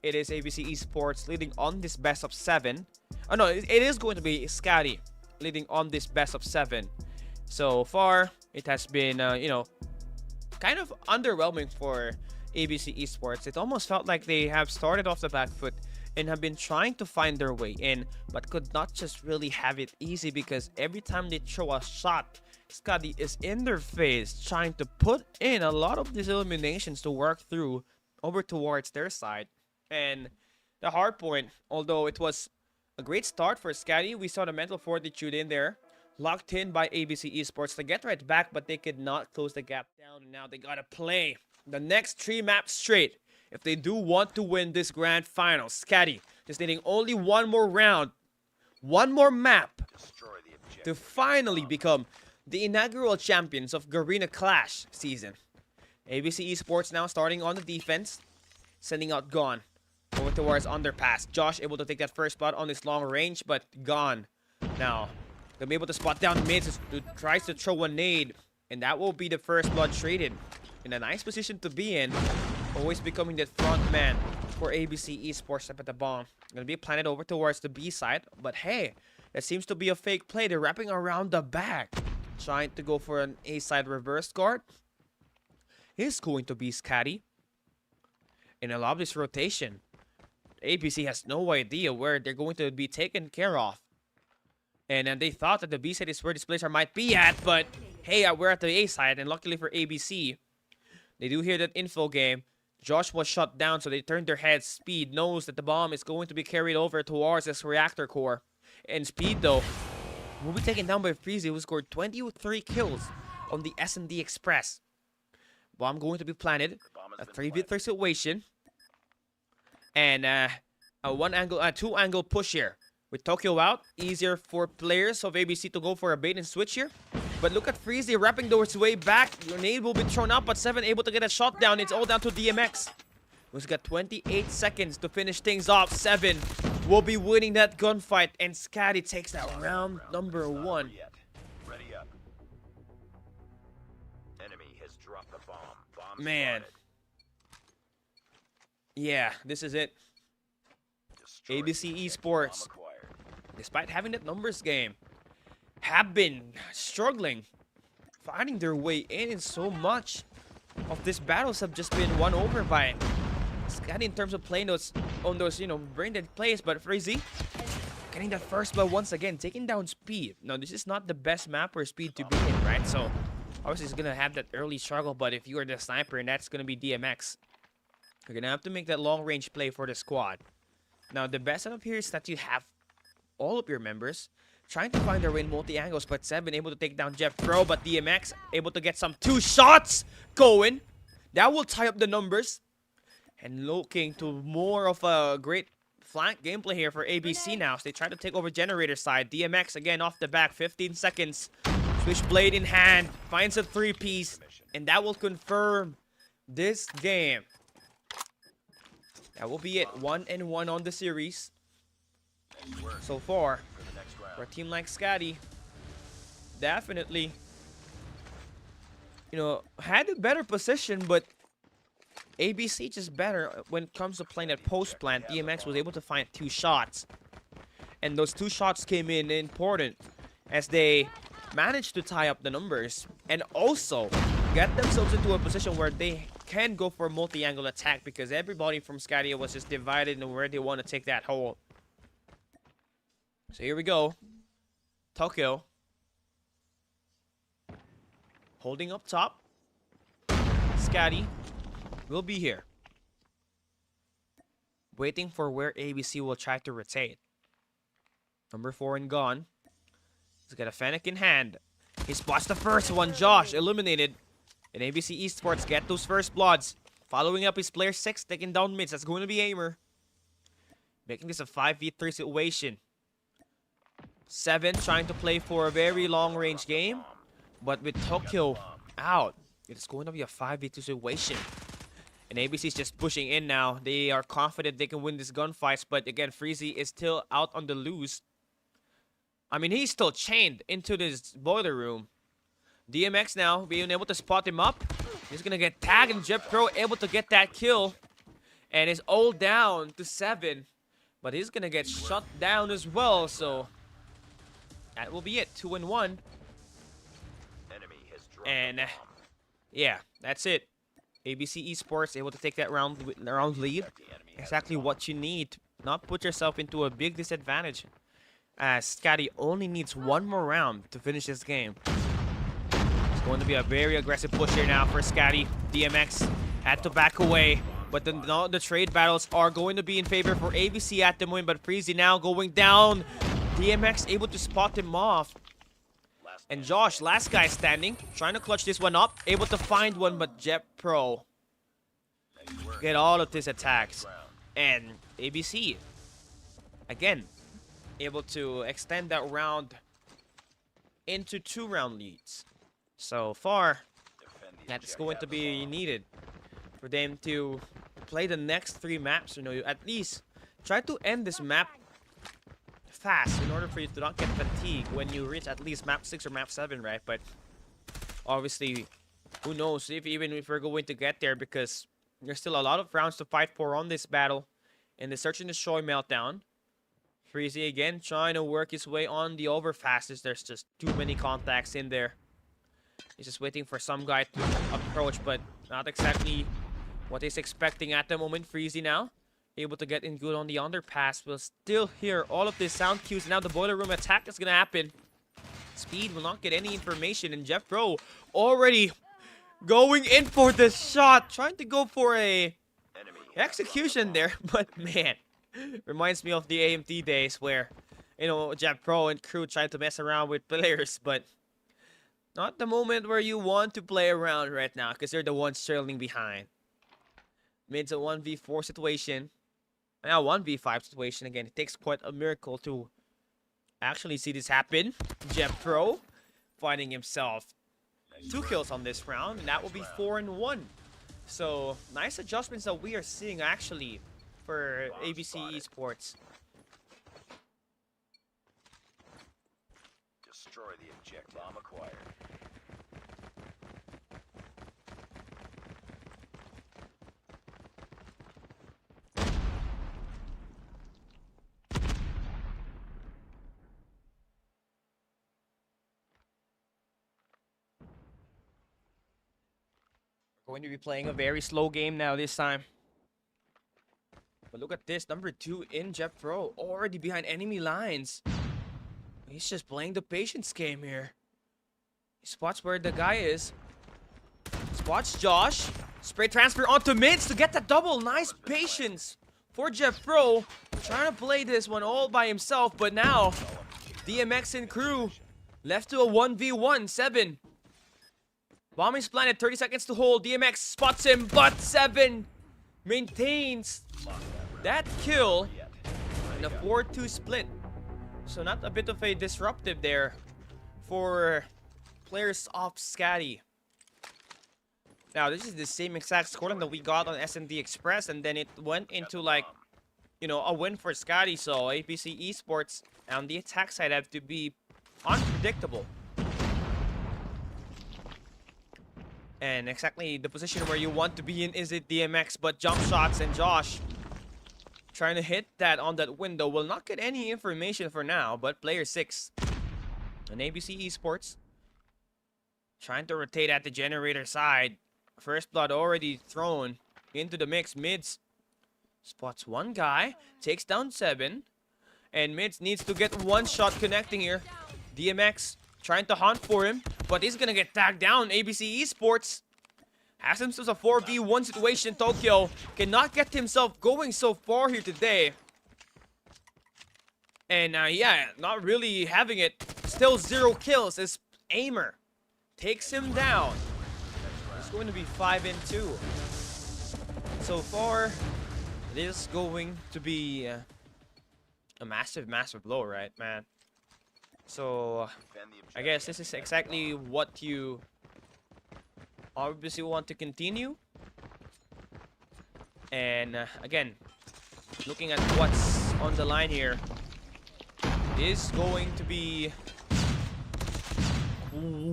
It is ABC Esports leading on this best of 7. Oh no, it is going to be SKADI leading on this best of 7. So far, it has been, you know, kind of underwhelming for ABC Esports. It almost felt like they have started off the back foot and have been trying to find their way in, but could not just really have it easy, because every time they throw a shot, SKADI is in their face trying to put in a lot of these eliminations to work through over towards their side. And the hard point, although it was a great start for SKADI, we saw the mental fortitude in there Locked in by ABC Esports to get right back, but they could not close the gap down. And now they gotta play the next 3 maps straight if they do want to win this grand final. SKADI just needing only one more round, one more map to finally become the inaugural champions of Garena Clash season. ABC Esports now starting on the defense, sending out Gone over towards underpass. Josh able to take that first spot on this long range, but Gone now gonna be able to spot down mids, tries to throw a nade, and that will be the first blood traded. In a nice position to be in, always becoming that front man for ABC Esports up at the bomb. Gonna be planted over towards the B side, but hey, that seems to be a fake play. They're wrapping around the back, trying to go for an A side reverse guard. Is going to be SKADI. And I love this rotation. ABC has no idea where they're going to be taken care of. And they thought that the B side is where this player might be at, but hey, we're at the A side, and luckily for ABC, they do hear that info game. Josh was shut down, so they turned their heads. Speed knows that the bomb is going to be carried over towards this reactor core. And Speed, though, will be taken down by Freezy, who scored 23 kills on the S&D Express. Bomb going to be planted. A 3v3 situation. And a two-angle push here. With Tokyo out, easier for players of ABC to go for a bait and switch here. But look at Freezy wrapping his way back. Grenade will be thrown up, but 7 able to get a shot down. It's all down to DMX, who's got 28 seconds to finish things off. 7 will be winning that gunfight, and SKADI takes that round number 1. Ready up. Enemy has dropped the bomb. Man. Yeah, this is it. ABC Esports, despite having that numbers game, have been struggling, finding their way in so much of these battles have just been won over by SKADI in terms of playing on those, brain dead plays. But Freezy getting that first blood once again, taking down Speed. Now, this is not the best map for Speed to be in, right? So, obviously, he's gonna have that early struggle. But if you are the sniper, and that's gonna be DMX, you're gonna have to make that long range play for the squad. Now, the best setup here is that you have all of your members trying to find their way in multi-angles, but 7 able to take down Jeff Pro, but DMX able to get some 2 shots going. That will tie up the numbers. And looking to more of a great flank gameplay here for ABC now. So they try to take over generator side. DMX again off the back, 15 seconds. Switchblade in hand, finds a 3-piece, and that will confirm this game. That will be it. 1-1 on the series so far. For a team like SKADI, definitely, had a better position, but ABC just better when it comes to playing at post plant. DMX was able to find 2 shots, and those 2 shots came in important as they managed to tie up the numbers and also get themselves into a position where they can go for a multi-angle attack, because everybody from SKADI was just divided in where they want to take that hole. So here we go. Tokyo holding up top. SKADI will be here, waiting for where ABC will try to rotate. Number 4 and Gone. He's got a Fennec in hand. He spots the first one. Josh eliminated. And ABC Esports get those first bloods. Following up his player 6, taking down mids. That's going to be Aimer, making this a 5v3 situation. 7 trying to play for a very long range game, but with Tokyo out, it's going to be a 5v2 situation. And ABC is just pushing in now. They are confident they can win this gunfight, but again, Freezy is still out on the loose. I mean, he's still chained into this boiler room. DMX now being able to spot him up. He's gonna get tagged, and Jeff Pro able to get that kill, and is all down to 7, but he's gonna get shut down as well. So that will be it. 2-1. And yeah, that's it. ABC Esports able to take that round lead. Exactly what you need to not put yourself into a big disadvantage, as SKADI only needs 1 more round to finish this game. It's going to be a very aggressive push here now for SKADI. DMX had to back away, but the trade battles are going to be in favor for ABC at the moment. But Freezy now going down. DMX able to spot him off. And Josh, last guy standing, trying to clutch this one up. Able to find one, but Jet Pro get all of these attacks. And ABC, again, able to extend that round into 2-round leads. So far, that's going to be needed for them to play the next 3 maps. You know, you at least try to end this map fast in order for you to not get fatigued when you reach at least map 6 or map 7, right? But obviously, who knows even if we're going to get there, because there's still a lot of rounds to fight for on this battle. In the search and destroy meltdown, Freezy again trying to work his way on the overfastest. There's just too many contacts in there. He's just waiting for some guy to approach, but not exactly what he's expecting at the moment. Freezy now able to get in good on the underpass. We'll still hear all of these sound cues. Now the boiler room attack is gonna happen. Speed will not get any information, and Jeff Pro already going in for the shot, trying to go for a execution there. But man, reminds me of the AMT days where, you know, Jeff Pro and crew tried to mess around with players, but not the moment where you want to play around right now, because they're the ones trailing behind. Mid's a 1v4 situation. Now 1v5 situation again. It takes quite a miracle to actually see this happen. Jeff Pro finding himself 2 kills on this round, and that will be 4-1. So nice adjustments that we are seeing actually for ABC Esports. Destroy the objective. Bomb acquired. Going to be playing a very slow game now this time. But look at this, number 2 in Jeff Pro, already behind enemy lines. He's just playing the patience game here. He spots where the guy is. Spots Josh. Spray transfer onto mids to get the double. Nice patience for Jeff Pro. Trying to play this one all by himself, but now DMX and crew left to a 1v1, 7. Bomb is planted, 30 seconds to hold. DMX spots him, but 7 maintains that kill in a 4-2 split. So not a bit of a disruptive there for players of SKADI. Now this is the same exact scoreline that we got on S&D Express, and then it went into, like, you know, a win for SKADI. So ABC Esports on the attack side have to be unpredictable. And exactly the position where you want to be in is it DMX, but jump shots and Josh trying to hit that on that window will not get any information for now, but player 6 on ABC Esports trying to rotate at the generator side. First blood already thrown into the mix. Mids spots one guy, takes down 7, and Mids needs to get one shot connecting here. DMX trying to hunt for him, but he's gonna get tagged down. ABC Esports has himself a 4v1 situation. Tokyo cannot get himself going so far here today. And yeah, not really having it. Still 0 kills as Aimer takes him down. It's going to be 5-2. So far, it is going to be a massive, massive blow, right, man? So, I guess this is exactly what you obviously want to continue. And again, looking at what's on the line here, is going to be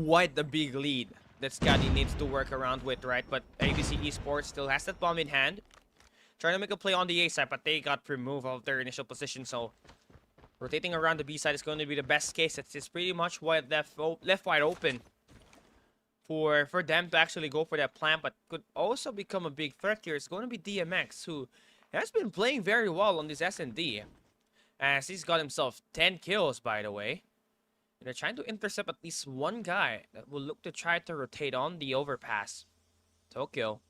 quite the big lead that SKADI needs to work around with, right? But ABC Esports still has that bomb in hand, trying to make a play on the A side, but they got removed of their initial position. So rotating around the B side is going to be the best case. It's pretty much wide left wide open for them to actually go for that plant, but could also become a big threat here. It's going to be DMX, who has been playing very well on this S&D, as he's got himself 10 kills, by the way. And they're trying to intercept at least one guy that will look to try to rotate on the overpass. Tokyo,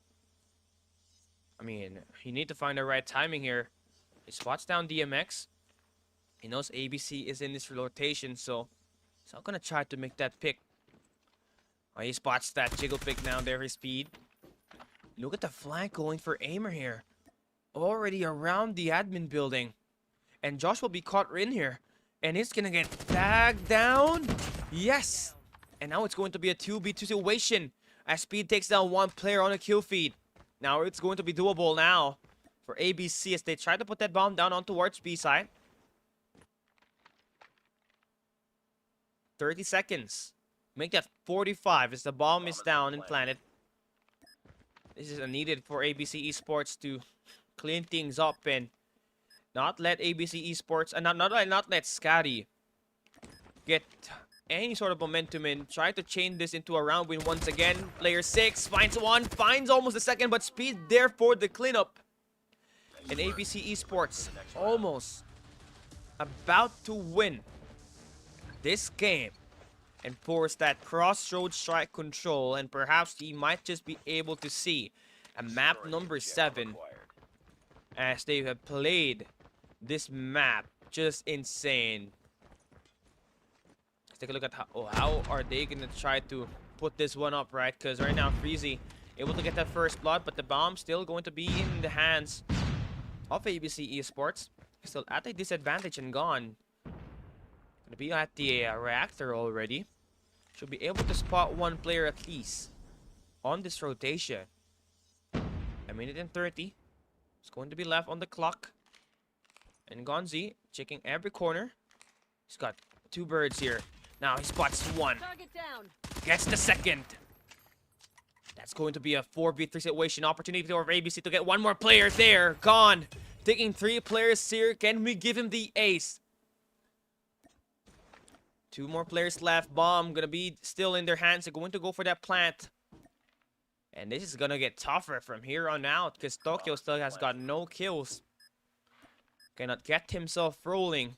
I mean, you need to find the right timing here. He spots down DMX. He knows ABC is in this rotation, so He's not gonna try to make that pick. Oh, he spots that jiggle pick now there, his speed. Look at the flank going for Aimer here. Already around the admin building. And Josh will be caught in here. And he's gonna get tagged down. Yes! And now it's going to be a 2v2 situation. As Speed takes down one player on a kill feed. Now it's going to be doable now for ABC as they try to put that bomb down on towards B side. 30 seconds. Make that 45 as the bomb is down and planted. This is needed for ABC Esports to clean things up and not let ABC Esports and not let SKADI get any sort of momentum and try to chain this into a round win once again. Player 6 finds one, finds almost a second, but Speed there for the cleanup. And ABC Esports almost about to win this game and force that crossroad strike control, and perhaps he might just be able to see a map number 7 as they have played this map. Just insane. Let's take a look at how are they gonna try to put this one up, right? Because right now Freezy able to get that first blood, but the bomb still going to be in the hands of ABC Esports. Still at a disadvantage and gone. Gonna be at the reactor already. Should be able to spot one player at least on this rotation. A minute and 30. It's going to be left on the clock. And Gonzi checking every corner. He's got 2 birds here. Now he spots one. Target down. Gets the second. That's going to be a 4v3 situation. Opportunity for ABC to get one more player there. Gone. Taking 3 players here. Can we give him the ace? 2 more players left. Bomb gonna be still in their hands. They're going to go for that plant. And this is gonna get tougher from here on out because Tokyo still has got no kills. Cannot get himself rolling.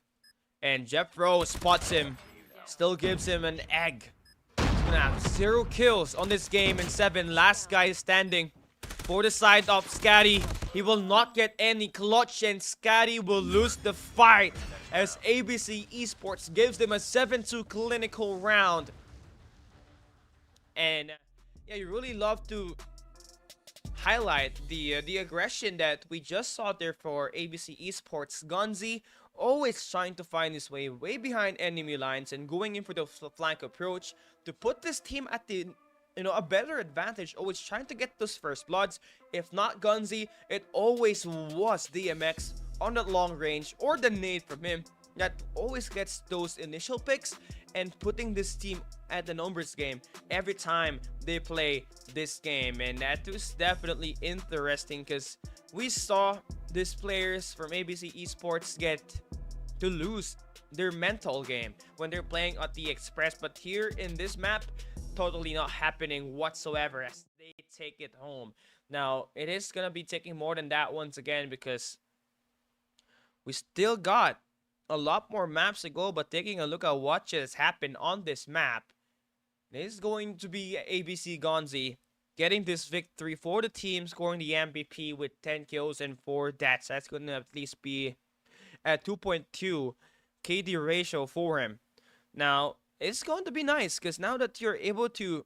And Jeff Rose spots him. Still gives him an egg. He's gonna have 0 kills on this game in 7. Last guy standing for the side of SKADI. He will not get any clutch and SKADI will lose the fight as ABC Esports gives them a 7-2 clinical round. And yeah, you really love to highlight the aggression that we just saw there for ABC Esports. Gonzi always trying to find his way behind enemy lines and going in for the flank approach to put this team at the a better advantage, always trying to get those first bloods. If not Gonzi, it always was DMX on that long range or the nade from him that always gets those initial picks and putting this team at the numbers game every time they play this game. And that was definitely interesting because we saw these players from ABC Esports get to lose their mental game when they're playing at the Express, but here in this map, totally not happening whatsoever as they take it home. Now, it is gonna be taking more than that once again because we still got a lot more maps to go, but taking a look at what just happened on this map, this is going to be ABC Gonzi getting this victory for the team, scoring the MVP with 10 kills and 4 deaths. That's going to at least be at 2.2 KD ratio for him. Now, it's going to be nice because now that you're able to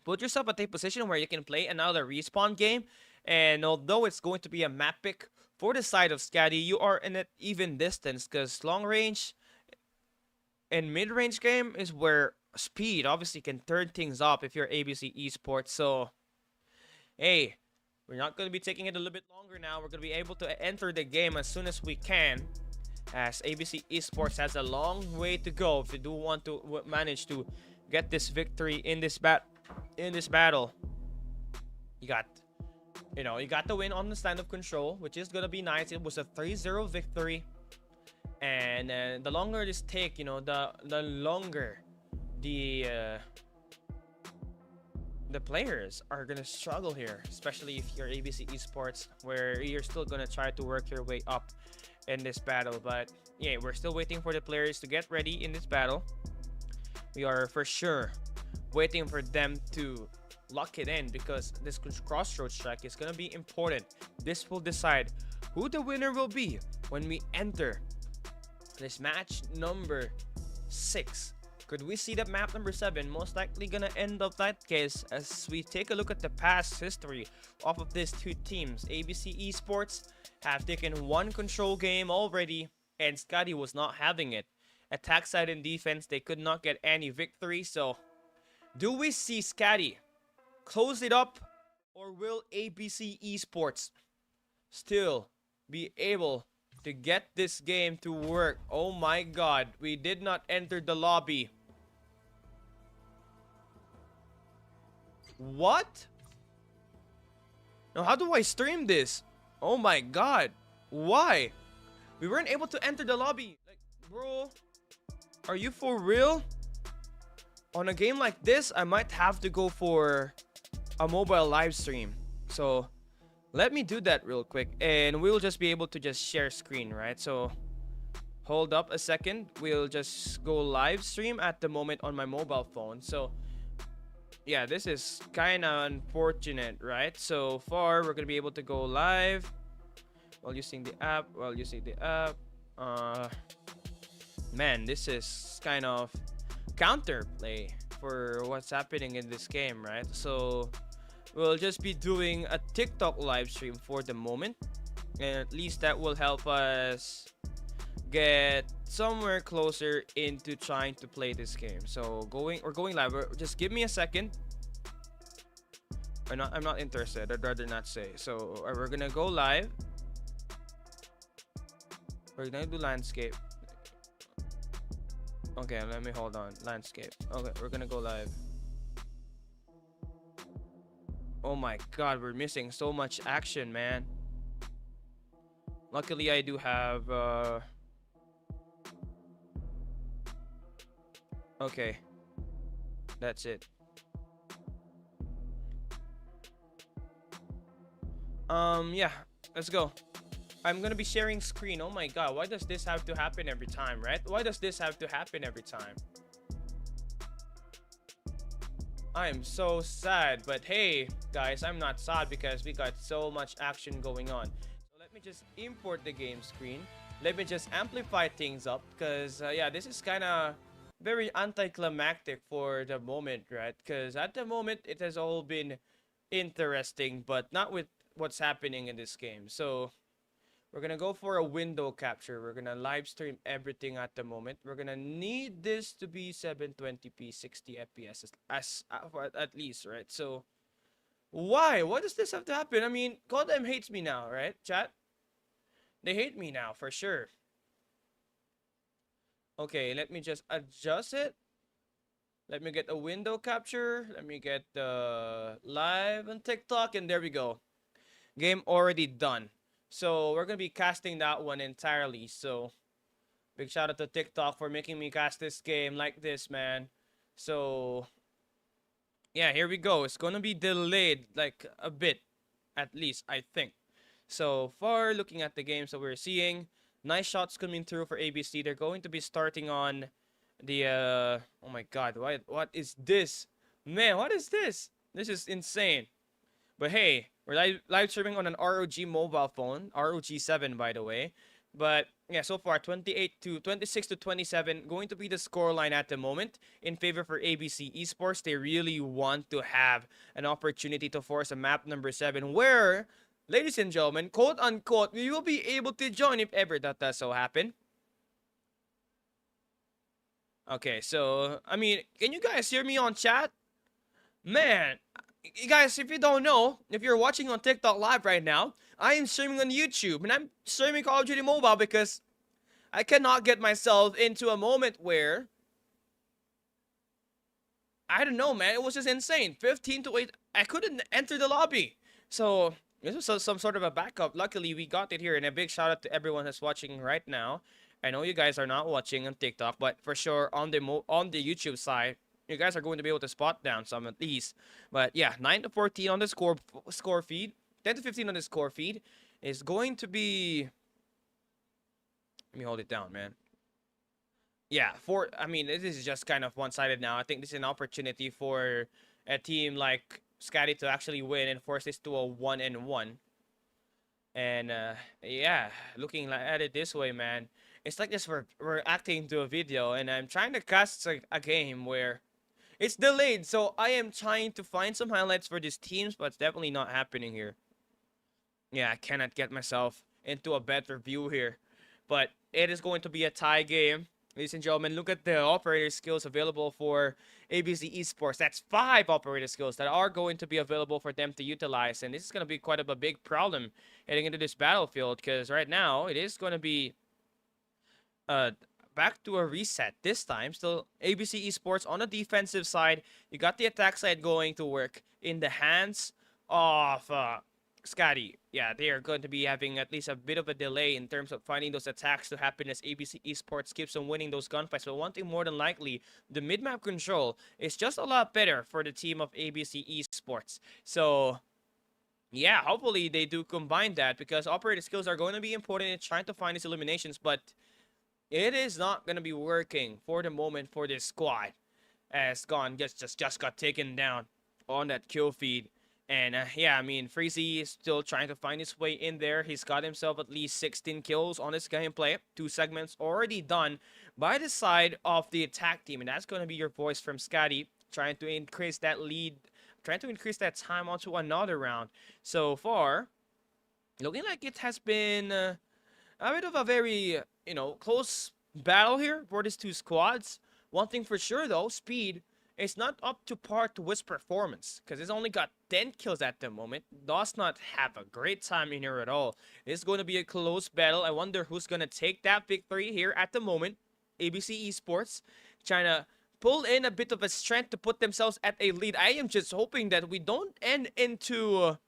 put yourself at a position where you can play another respawn game, and although it's going to be a map pick for the side of SKADI, you are in an even distance because long range and mid range game is where speed obviously can turn things up if you're ABC Esports. So, hey, we're not going to be taking it a little bit longer now. We're going to be able to enter the game as soon as we can, as ABC Esports has a long way to go if you do want to manage to get this victory in this battle. You got the win on the stand of control, which is gonna be nice. It was a 3-0 victory, and the longer this take, the longer the players are gonna struggle here, especially if you're ABC Esports, where you're still gonna try to work your way up in this battle. But yeah, we're still waiting for the players to get ready in this battle. We are for sure waiting for them to lock it in because this crossroad strike is gonna be important. This will decide who the winner will be when we enter this match number 6 Could we see that map number 7? Most likely gonna end up that case as we take a look at the past history off of these two teams. ABC Esports have taken one control game already, and SKADI was not having it. Attack side and defense, they could not get any victory. So, do we see SKADI close it up, or will ABC Esports still be able to get this game to work? Oh my god, we did not enter the lobby. What? Now, how do I stream this? Oh my god. Why? We weren't able to enter the lobby. Like, bro, are you for real? On a game like this, I might have to go for a mobile live stream. So, let me do that real quick. And we'll just be able to just share screen, right? So, hold up a second. We'll just go live stream at the moment on my mobile phone. So, yeah, this is kind of unfortunate, right? So far, we're going to be able to go live while using the app. Man, this is kind of counterplay for what's happening in this game, right? So we'll just be doing a TikTok live stream for the moment, and at least that will help us get somewhere closer into trying to play this game. So we're going live. Just give me a second. I'm not interested. I'd rather not say. So we're gonna go live. We're gonna do landscape. Okay, let me hold on. Landscape. Okay, we're gonna go live. Oh my god, we're missing so much action, man. Luckily, I do have okay, that's it. Yeah, let's go. I'm gonna be sharing screen. Oh my god, why does this have to happen every time, right? Why does this have to happen every time? I am so sad, but hey, guys, I'm not sad because we got so much action going on. So let me just import the game screen. Let me just amplify things up because, yeah, this is kind of very anticlimactic for the moment, right? Because at the moment, it has all been interesting, but not with what's happening in this game. So we're gonna go for a window capture. We're gonna live stream everything at the moment. We're gonna need this to be 720p 60 fps at least, right? So why does this have to happen? I mean, Codm hates me now, right, chat? They hate me now for sure. Okay, let me just adjust it. Let me get a window capture. Let me get the live on TikTok, and there we go. Game already done. So we're gonna be casting that one entirely. So big shout out to TikTok for making me cast this game like this, man. So yeah, here we go. It's gonna be delayed like a bit, at least I think. So far, looking at the games that we're seeing, nice shots coming through for ABC. They're going to be starting on the oh my god, what is this? Man, what is this? This is insane. But hey, we're live streaming on an ROG mobile phone, ROG 7 by the way. But yeah, so far 26 to 27 going to be the scoreline at the moment in favor for ABC Esports. They really want to have an opportunity to force a map number 7 where, ladies and gentlemen, quote unquote, we will be able to join if ever that does so happen. Okay, so I mean, can you guys hear me on chat? Man, you guys, if you don't know, if you're watching on TikTok live right now, I am streaming on YouTube, and I'm streaming Call of Duty Mobile because I cannot get myself into a moment where, I don't know, man, it was just insane. 15 to 8, I couldn't enter the lobby. So this was some sort of a backup. Luckily, we got it here, and a big shout out to everyone that's watching right now. I know you guys are not watching on TikTok, but for sure on the YouTube side, you guys are going to be able to spot down some at least. But yeah, 9 to 14 on the score feed, 10 to 15 on the score feed is going to be. Let me hold it down, man. Yeah, I mean, this is just kind of one-sided now. I think this is an opportunity for a team like SKADI to actually win and force this to a 1-1. And yeah, looking at it this way, man, It's like this, we're acting to a video, and I'm trying to cast a game where it's delayed. So I am trying to find some highlights for these teams, but it's definitely not happening here. Yeah, I cannot get myself into a better view here. But it is going to be a tie game. Ladies and gentlemen, look at the operator skills available for ABC Esports. That's 5 operator skills that are going to be available for them to utilize. And this is going to be quite a big problem heading into this battlefield. Because right now, it is going to be back to a reset. This time, still ABC Esports on the defensive side. You got the attack side going to work in the hands of SKADI. Yeah, they are going to be having at least a bit of a delay in terms of finding those attacks to happen as ABC Esports keeps on winning those gunfights. But one thing more than likely, the mid-map control is just a lot better for the team of ABC Esports. So yeah, hopefully they do combine that, because operator skills are going to be important in trying to find these eliminations, but it is not going to be working for the moment for this squad, as Gon just got taken down on that kill feed. And yeah, I mean, Freezy is still trying to find his way in there. He's got himself at least 16 kills on his gameplay. 2 segments already done by the side of the attack team. And that's going to be your voice from SKADI, trying to increase that lead, trying to increase that time onto another round. So far, looking like it has been a bit of a very, close battle here for these 2 squads. One thing for sure, though, Speed is not up to par to his performance, because he's only got 10 kills at the moment. Does not have a great time in here at all. It's going to be a close battle. I wonder who's going to take that victory here at the moment. ABC Esports trying to pull in a bit of a strength to put themselves at a lead. I am just hoping that we don't end into,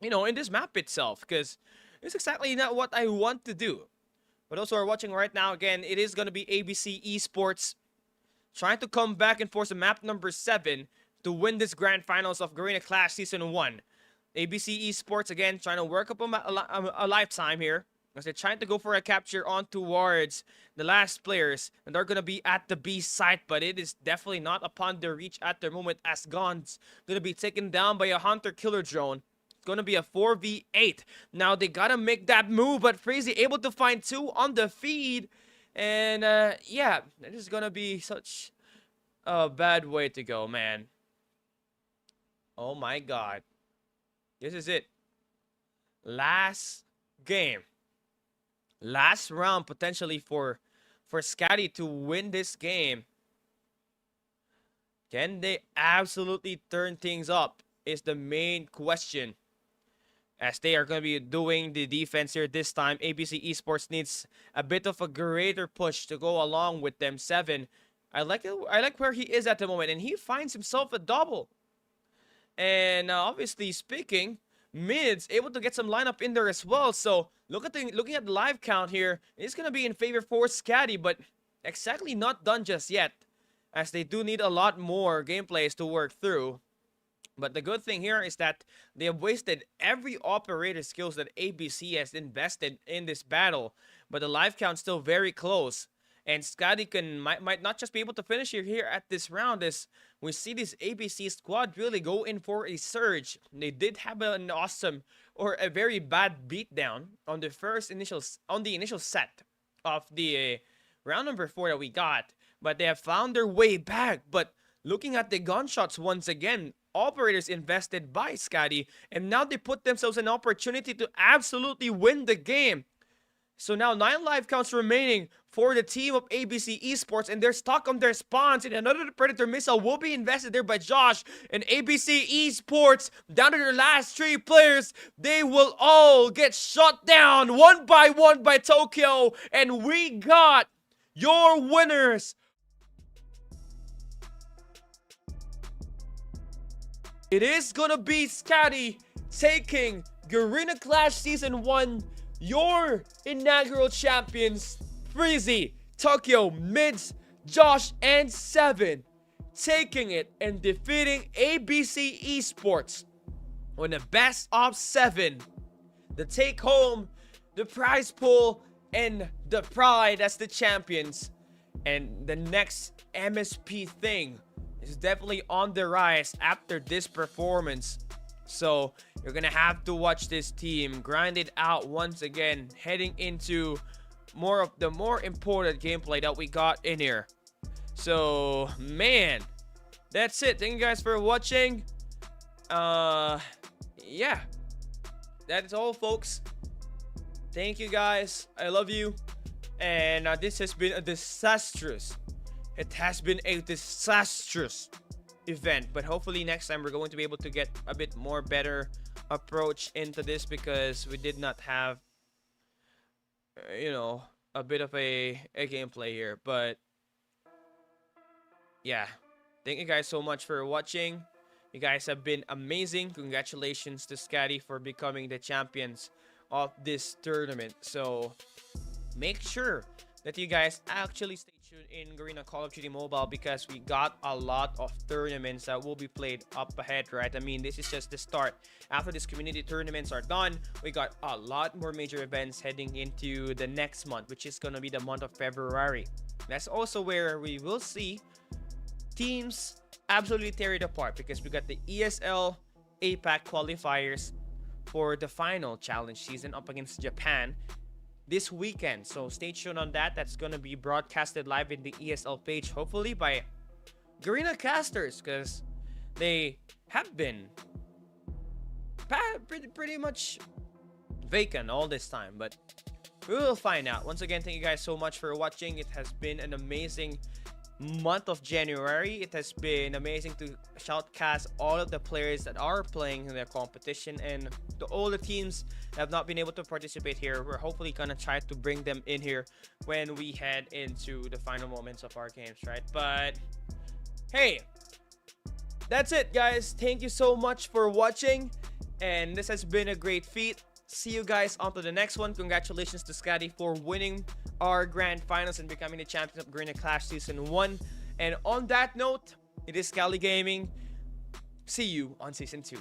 in this map itself, because it's exactly not what I want to do. But those who are watching right now, again, it is going to be ABC Esports trying to come back and force a map number 7 to win this grand finals of Garena Clash Season 1. ABC Esports, again, trying to work up a lifetime here, as they're trying to go for a capture on towards the last players. And they're going to be at the B site, but it is definitely not upon their reach at the moment, as Gon's going to be taken down by a hunter-killer drone. It's going to be a 4v8. Now, they got to make that move, but Freezy able to find 2 on the feed. And, yeah, it is going to be such a bad way to go, man. Oh, my God. This is it. Last game. Last round, potentially, for SKADI to win this game. Can they absolutely turn things up is the main question, as they are going to be doing the defense here this time. ABC Esports needs a bit of a greater push to go along with them. 7. I like where he is at the moment, and he finds himself a double. And obviously speaking, Mid's able to get some lineup in there as well. So looking at the live count here, it's going to be in favor for SKADI, but exactly not done just yet, as they do need a lot more gameplays to work through. But the good thing here is that they have wasted every operator skills that ABC has invested in this battle. But the life count's still very close. And SKADI might not just be able to finish here at this round, as we see this ABC squad really go in for a surge. They did have an awesome, or a very bad beatdown on the initial set of the round number 4 that we got. But they have found their way back. But looking at the gunshots once again, operators invested by SKADI, and now they put themselves an opportunity to absolutely win the game. So now 9 life counts remaining for the team of ABC Esports, and they're stuck on their spawns, and another Predator missile will be invested there by Josh. And ABC Esports, down to their last 3 players, they will all get shot down one by Tokyo, and we got your winners. It is gonna be SKADI taking Garena Clash Season 1, your inaugural champions, Freezy, Tokyo, Mids, Josh, and 7, taking it and defeating ABC Esports on the best of 7. The take home, the prize pool, and the pride as the champions. And the next MSP thing is definitely on the rise after this performance. So you're gonna have to watch this team grind it out once again, heading into more important gameplay that we got in here. So man, that's it. Thank you guys for watching. Yeah, that's all, folks. Thank you guys. I love you. And this has been a disastrous. It has been a disastrous event, but hopefully next time we're going to be able to get a bit more better approach into this, because we did not have a bit of a gameplay here. But yeah, thank you guys so much for watching. You guys have been amazing. Congratulations to SKADI for becoming the champions of this tournament. So make sure that you guys actually stay tuned in Garena Call of Duty Mobile, because we got a lot of tournaments that will be played up ahead, right? I mean, this is just the start. After these community tournaments are done, we got a lot more major events heading into the next month, which is going to be the month of February. That's also where we will see teams absolutely tear it apart, because we got the ESL APAC qualifiers for the final challenge season up against Japan this weekend. So stay tuned on that. That's going to be broadcasted live in the ESL page, hopefully by Garena casters, because they have been pretty much vacant all this time, but we will find out. Once again, thank you guys so much for watching. It has been an amazing month of January. It has been amazing to shoutcast all of the players that are playing in their competition, and to all the teams that have not been able to participate here. We're hopefully gonna try to bring them in here when we head into the final moments of our games, right? But hey, that's it, guys. Thank you so much for watching, and this has been a great feat. See you guys on to the next one. Congratulations to SKADI for winning our grand finals and becoming the champions of Garena Clash Season 1. And on that note, it is SKADI Gaming. See you on Season 2.